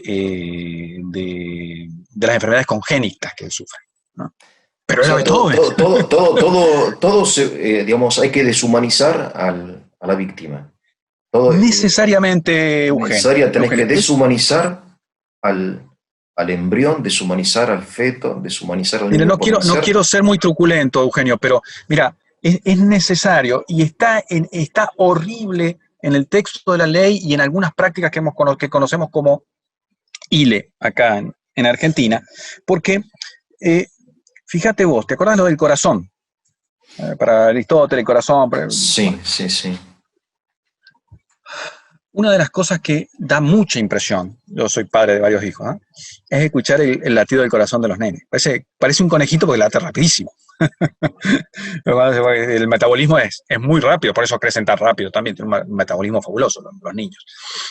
Speaker 2: las enfermedades congénitas que él sufre, ¿no? Pero era Beethoven.
Speaker 1: Todo digamos, hay que deshumanizar a la víctima.
Speaker 2: Necesariamente, Eugenio.
Speaker 1: Tenés que deshumanizar al embrión, deshumanizar al feto, deshumanizar al niño.
Speaker 2: No quiero ser muy truculento, Eugenio, pero mira, es necesario y está horrible en el texto de la ley y en algunas prácticas que conocemos como ILE acá en Argentina, porque fíjate vos, ¿te acordás lo del corazón? Para Aristóteles, el corazón.
Speaker 1: Sí, sí, sí.
Speaker 2: Una de las cosas que da mucha impresión, yo soy padre de varios hijos, ¿eh? Es escuchar el latido del corazón de los nenes. Parece un conejito porque late rapidísimo. El metabolismo es muy rápido, por eso crecen tan rápido también, tienen un metabolismo fabuloso los niños.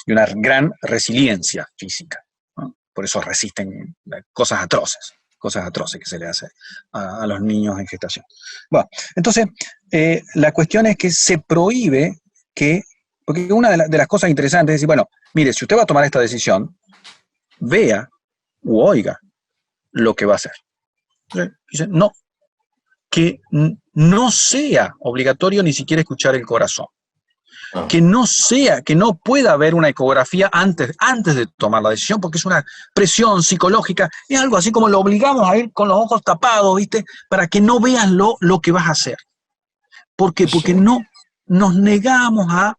Speaker 2: Y una gran resiliencia física, ¿no? Por eso resisten cosas atroces que se le hace a los niños en gestación. Bueno, entonces, la cuestión es que se prohíbe que, porque una de las cosas interesantes es decir, bueno, mire, si usted va a tomar esta decisión, vea u oiga lo que va a hacer. Dice, no, que no sea obligatorio ni siquiera escuchar el corazón. Que no pueda haber una ecografía antes de tomar la decisión, porque es una presión psicológica, es algo así como lo obligamos a ir con los ojos tapados, ¿viste? Para que no veas lo que vas a hacer. ¿Por qué? Porque no nos negamos a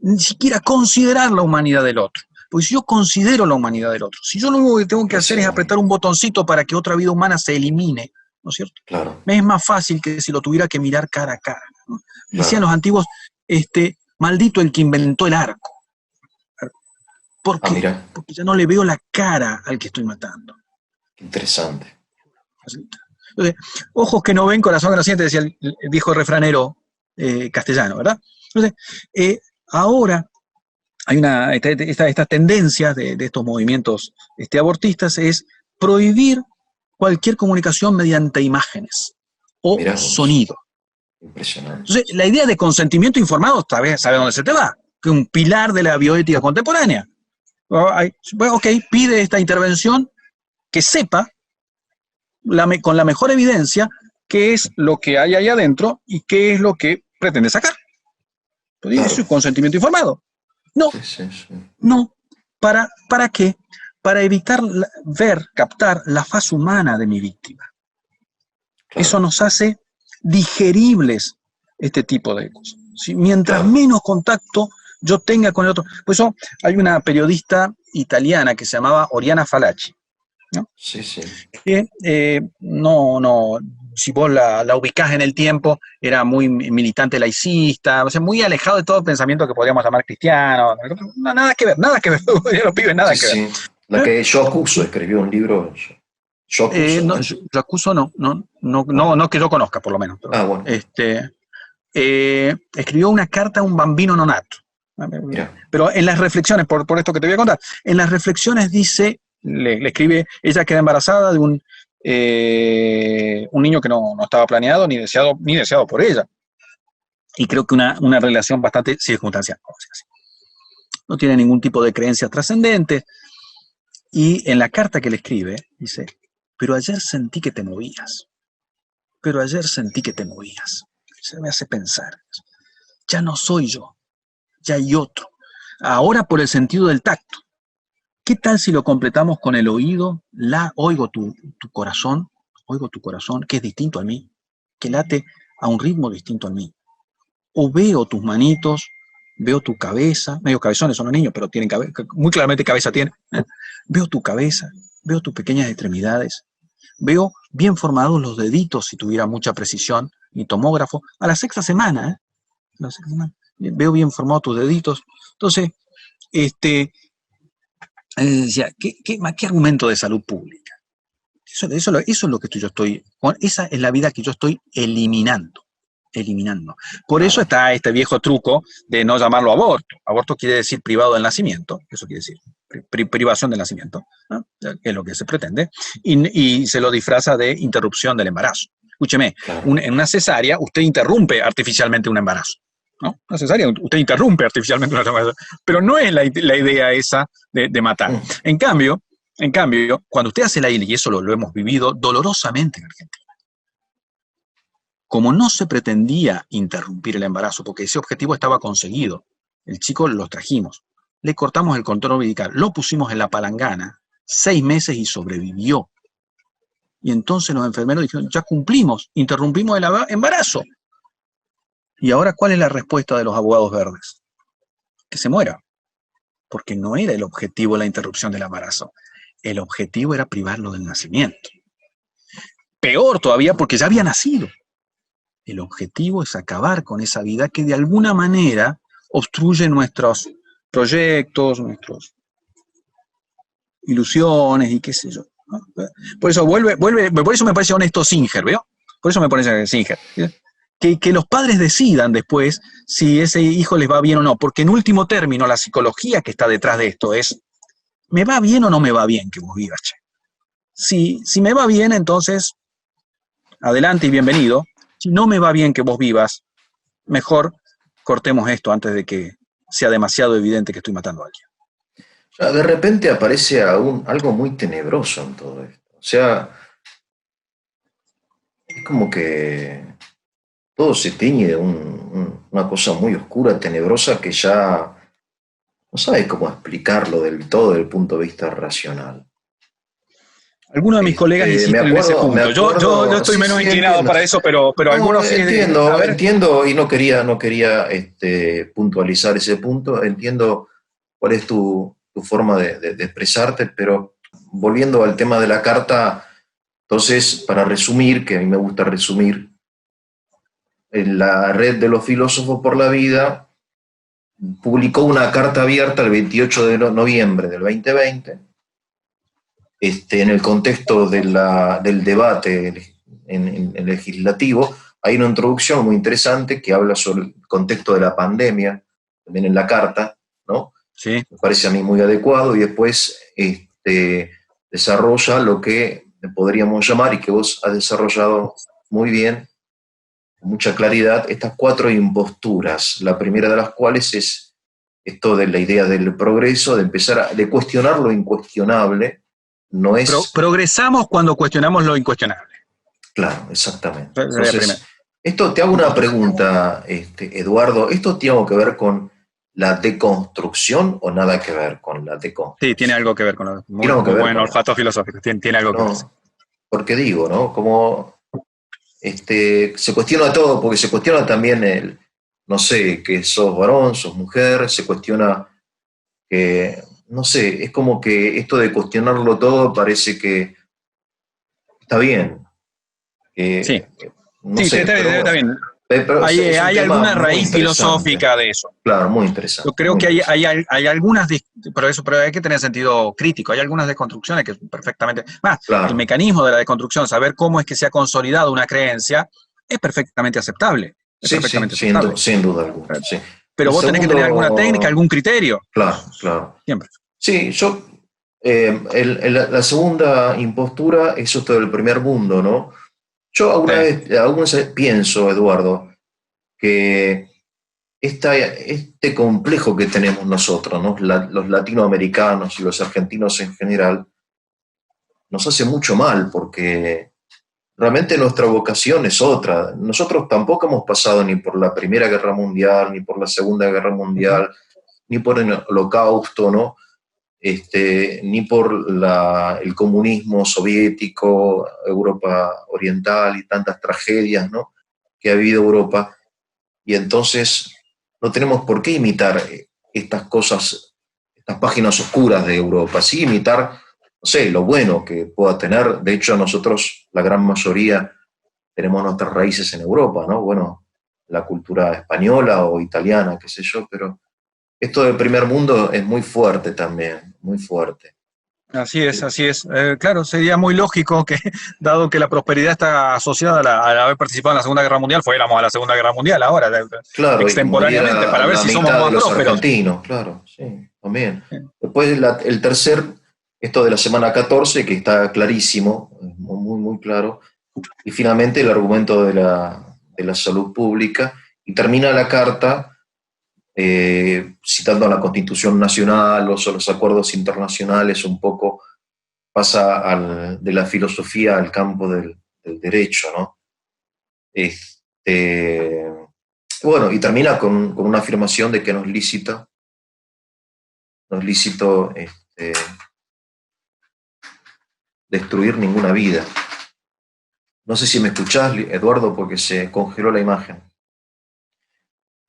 Speaker 2: ni siquiera considerar la humanidad del otro. Porque si yo considero la humanidad del otro, si yo lo único que tengo que hacer es apretar un botoncito para que otra vida humana se elimine, ¿no es cierto?
Speaker 1: Claro.
Speaker 2: Me es más fácil que si lo tuviera que mirar cara a cara, ¿no? Decían los antiguos, maldito el que inventó el arco. ¿Por qué? Porque ya no le veo la cara al que estoy matando.
Speaker 1: Interesante.
Speaker 2: Entonces, ojos que no ven, corazón que no siente, decía el viejo refranero castellano, ¿verdad? Entonces, ahora hay esta tendencia de estos movimientos abortistas es prohibir cualquier comunicación mediante imágenes o sonido.
Speaker 1: Impresionante.
Speaker 2: Entonces, la idea de consentimiento informado, ¿sabe dónde se te va? Que un pilar de la bioética contemporánea. Ok, pide esta intervención que sepa, con la mejor evidencia, qué es lo que hay ahí adentro y qué es lo que pretende sacar. Entonces, eso es consentimiento informado. No, no. ¿Para qué? Para evitar captar la faz humana de mi víctima. Claro. Eso nos hace digeribles este tipo de cosas. ¿Sí? Mientras menos contacto yo tenga con el otro. Por eso hay una periodista italiana que se llamaba Oriana Fallaci, ¿no?
Speaker 1: Sí, sí.
Speaker 2: Que si vos la ubicás en el tiempo, era muy militante laicista, o sea, muy alejado de todo pensamiento que podríamos llamar cristiano. Nada que ver, los pibes, nada que ver.
Speaker 1: La que Yo Acuso escribió un libro.
Speaker 2: Yo Acuso no que yo conozca, por lo menos. Pero,
Speaker 1: bueno.
Speaker 2: Escribió una carta a un bambino nonato. Mira. Pero en las reflexiones, por esto que te voy a contar, en las reflexiones dice, le escribe, ella queda embarazada de un niño que no estaba planeado ni deseado por ella. Y creo que una relación bastante circunstancial. No tiene ningún tipo de creencias trascendentes. Y en la carta que le escribe, dice, pero ayer sentí que te movías. Se me hace pensar. Ya no soy yo, ya hay otro. Ahora por el sentido del tacto. ¿Qué tal si lo completamos con el oído? Oigo tu corazón, que es distinto a mí, que late a un ritmo distinto a mí. O veo tus manitos, veo tu cabeza, medio cabezones son los niños, pero tienen muy claramente cabeza tienen. Veo tu cabeza, veo tus pequeñas extremidades, veo bien formados los deditos si tuviera mucha precisión, mi tomógrafo, a la sexta semana, veo bien formados tus deditos. Entonces, decía, ¿qué argumento de salud pública? Eso es lo que yo estoy, esa es la vida que yo estoy eliminando. Por eso está este viejo truco de no llamarlo aborto. Aborto quiere decir privado del nacimiento, eso quiere decir privación del nacimiento, ¿no? Que es lo que se pretende, y se lo disfraza de interrupción del embarazo. Escúcheme, en una cesárea usted interrumpe artificialmente un embarazo, ¿no? Una cesárea usted interrumpe artificialmente un embarazo, pero no es la idea esa de matar. En cambio, cuando usted hace la ILE, y eso lo hemos vivido dolorosamente en Argentina, como no se pretendía interrumpir el embarazo, porque ese objetivo estaba conseguido, el chico lo trajimos, le cortamos el cordón umbilical, lo pusimos en la palangana, 6 meses y sobrevivió. Y entonces los enfermeros dijeron, ya cumplimos, interrumpimos el embarazo. ¿Y ahora cuál es la respuesta de los abogados verdes? que se muera, porque no era el objetivo la interrupción del embarazo. El objetivo era privarlo del nacimiento. Peor todavía porque ya había nacido. El objetivo es acabar con esa vida que de alguna manera obstruye nuestros proyectos, nuestras ilusiones y qué sé yo, ¿no? Por eso por eso me parece honesto Singer, ¿veo? Por eso me parece Singer. Que los padres decidan después si ese hijo les va bien o no, porque en último término la psicología que está detrás de esto es, ¿me va bien o no me va bien que vos vivas, che? Si me va bien, entonces, adelante y bienvenido. Si no me va bien que vos vivas, mejor cortemos esto antes de que sea demasiado evidente que estoy matando a alguien.
Speaker 1: O sea, de repente aparece algo muy tenebroso en todo esto. O sea, es como que todo se tiñe de una cosa muy oscura, tenebrosa, que ya no sabes cómo explicarlo del todo desde el punto de vista racional.
Speaker 2: Algunos de mis colegas insisten en ese punto. Yo estoy
Speaker 1: sí,
Speaker 2: menos
Speaker 1: sí,
Speaker 2: inclinado
Speaker 1: entiendo.
Speaker 2: para eso, pero
Speaker 1: No,
Speaker 2: algunos sí.
Speaker 1: entiendo,
Speaker 2: A ver.
Speaker 1: entiendo, y no quería puntualizar ese punto. Entiendo cuál es tu forma de expresarte, pero volviendo al tema de la carta, entonces, para resumir, que a mí me gusta resumir, en la red de los filósofos por la vida publicó una carta abierta el 28 de noviembre del 2020, en el contexto del debate en legislativo. Hay una introducción muy interesante que habla sobre el contexto de la pandemia, también en la carta, ¿no?
Speaker 2: Sí.
Speaker 1: Me parece a mí muy adecuado, y después desarrolla lo que podríamos llamar, y que vos has desarrollado muy bien, con mucha claridad, estas 4 imposturas. La primera de las cuales es esto de la idea del progreso, de empezar de cuestionar lo incuestionable. No es...
Speaker 2: Progresamos cuando cuestionamos lo incuestionable.
Speaker 1: Claro, exactamente. Entonces, esto te hago una pregunta, Eduardo. ¿Esto tiene que ver con la deconstrucción o nada que ver con la deconstrucción?
Speaker 2: Sí, tiene algo que ver con lo muy buen olfato filosófico. Tiene algo que ver.
Speaker 1: Porque digo, ¿no? Como se cuestiona todo, porque se cuestiona también no sé, que sos varón, sos mujer, se cuestiona que, no sé, es como que esto de cuestionarlo todo parece que está bien.
Speaker 2: Sí,
Speaker 1: no sé,
Speaker 2: está bien.
Speaker 1: Pero
Speaker 2: Hay alguna raíz filosófica de eso.
Speaker 1: Claro, muy interesante.
Speaker 2: Yo creo que hay algunas, pero hay que tener sentido crítico. Hay algunas desconstrucciones que perfectamente...
Speaker 1: Claro.
Speaker 2: El mecanismo de la desconstrucción, saber cómo es que se ha consolidado una creencia, es perfectamente aceptable.
Speaker 1: Sin duda alguna. Sí.
Speaker 2: Pero vos tenés que tener alguna técnica, algún criterio.
Speaker 1: Claro.
Speaker 2: Siempre.
Speaker 1: Sí, la segunda impostura es esto del primer mundo, ¿no? Yo algunas veces pienso, Eduardo, que este complejo que tenemos nosotros, ¿no? Los latinoamericanos y los argentinos en general, nos hace mucho mal, porque realmente nuestra vocación es otra. Nosotros tampoco hemos pasado ni por la Primera Guerra Mundial, ni por la Segunda Guerra Mundial, ni por el Holocausto, ¿no? Ni por el comunismo soviético, Europa Oriental y tantas tragedias, ¿no?, que ha vivido Europa. Y entonces no tenemos por qué imitar estas cosas, estas páginas oscuras de Europa, sí imitar, no sé, lo bueno que pueda tener. De hecho, nosotros, la gran mayoría, tenemos nuestras raíces en Europa, ¿no? Bueno, la cultura española o italiana, qué sé yo, pero esto del primer mundo es muy fuerte también, muy fuerte.
Speaker 2: Así es. Claro, sería muy lógico que, dado que la prosperidad está asociada al haber participado en la Segunda Guerra Mundial, fuéramos a la Segunda Guerra Mundial ahora,
Speaker 1: claro,
Speaker 2: extemporáneamente, para ver si somos más prósperos.
Speaker 1: Argentinos, claro, sí, también. Sí. Después el tercer, esto de la semana 14, que está clarísimo, muy, muy claro. Y finalmente el argumento de la salud pública. Y termina la carta citando a la Constitución Nacional, los acuerdos internacionales, un poco pasa de la filosofía al campo del derecho, ¿no? Bueno, y termina con una afirmación de que no es lícito destruir ninguna vida. No sé si me escuchás, Eduardo, porque se congeló la imagen.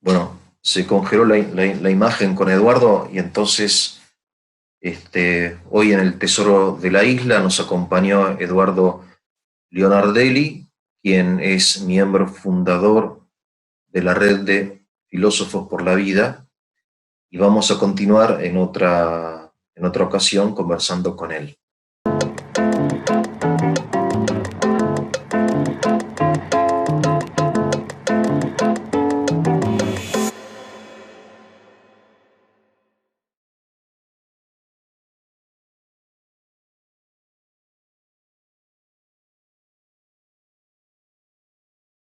Speaker 1: Bueno, se congeló la imagen con Eduardo y entonces hoy en el Tesoro de la Isla nos acompañó Eduardo Leonardelli, quien es miembro fundador de la Red de Filósofos por la Vida, y vamos a continuar en otra ocasión conversando con él.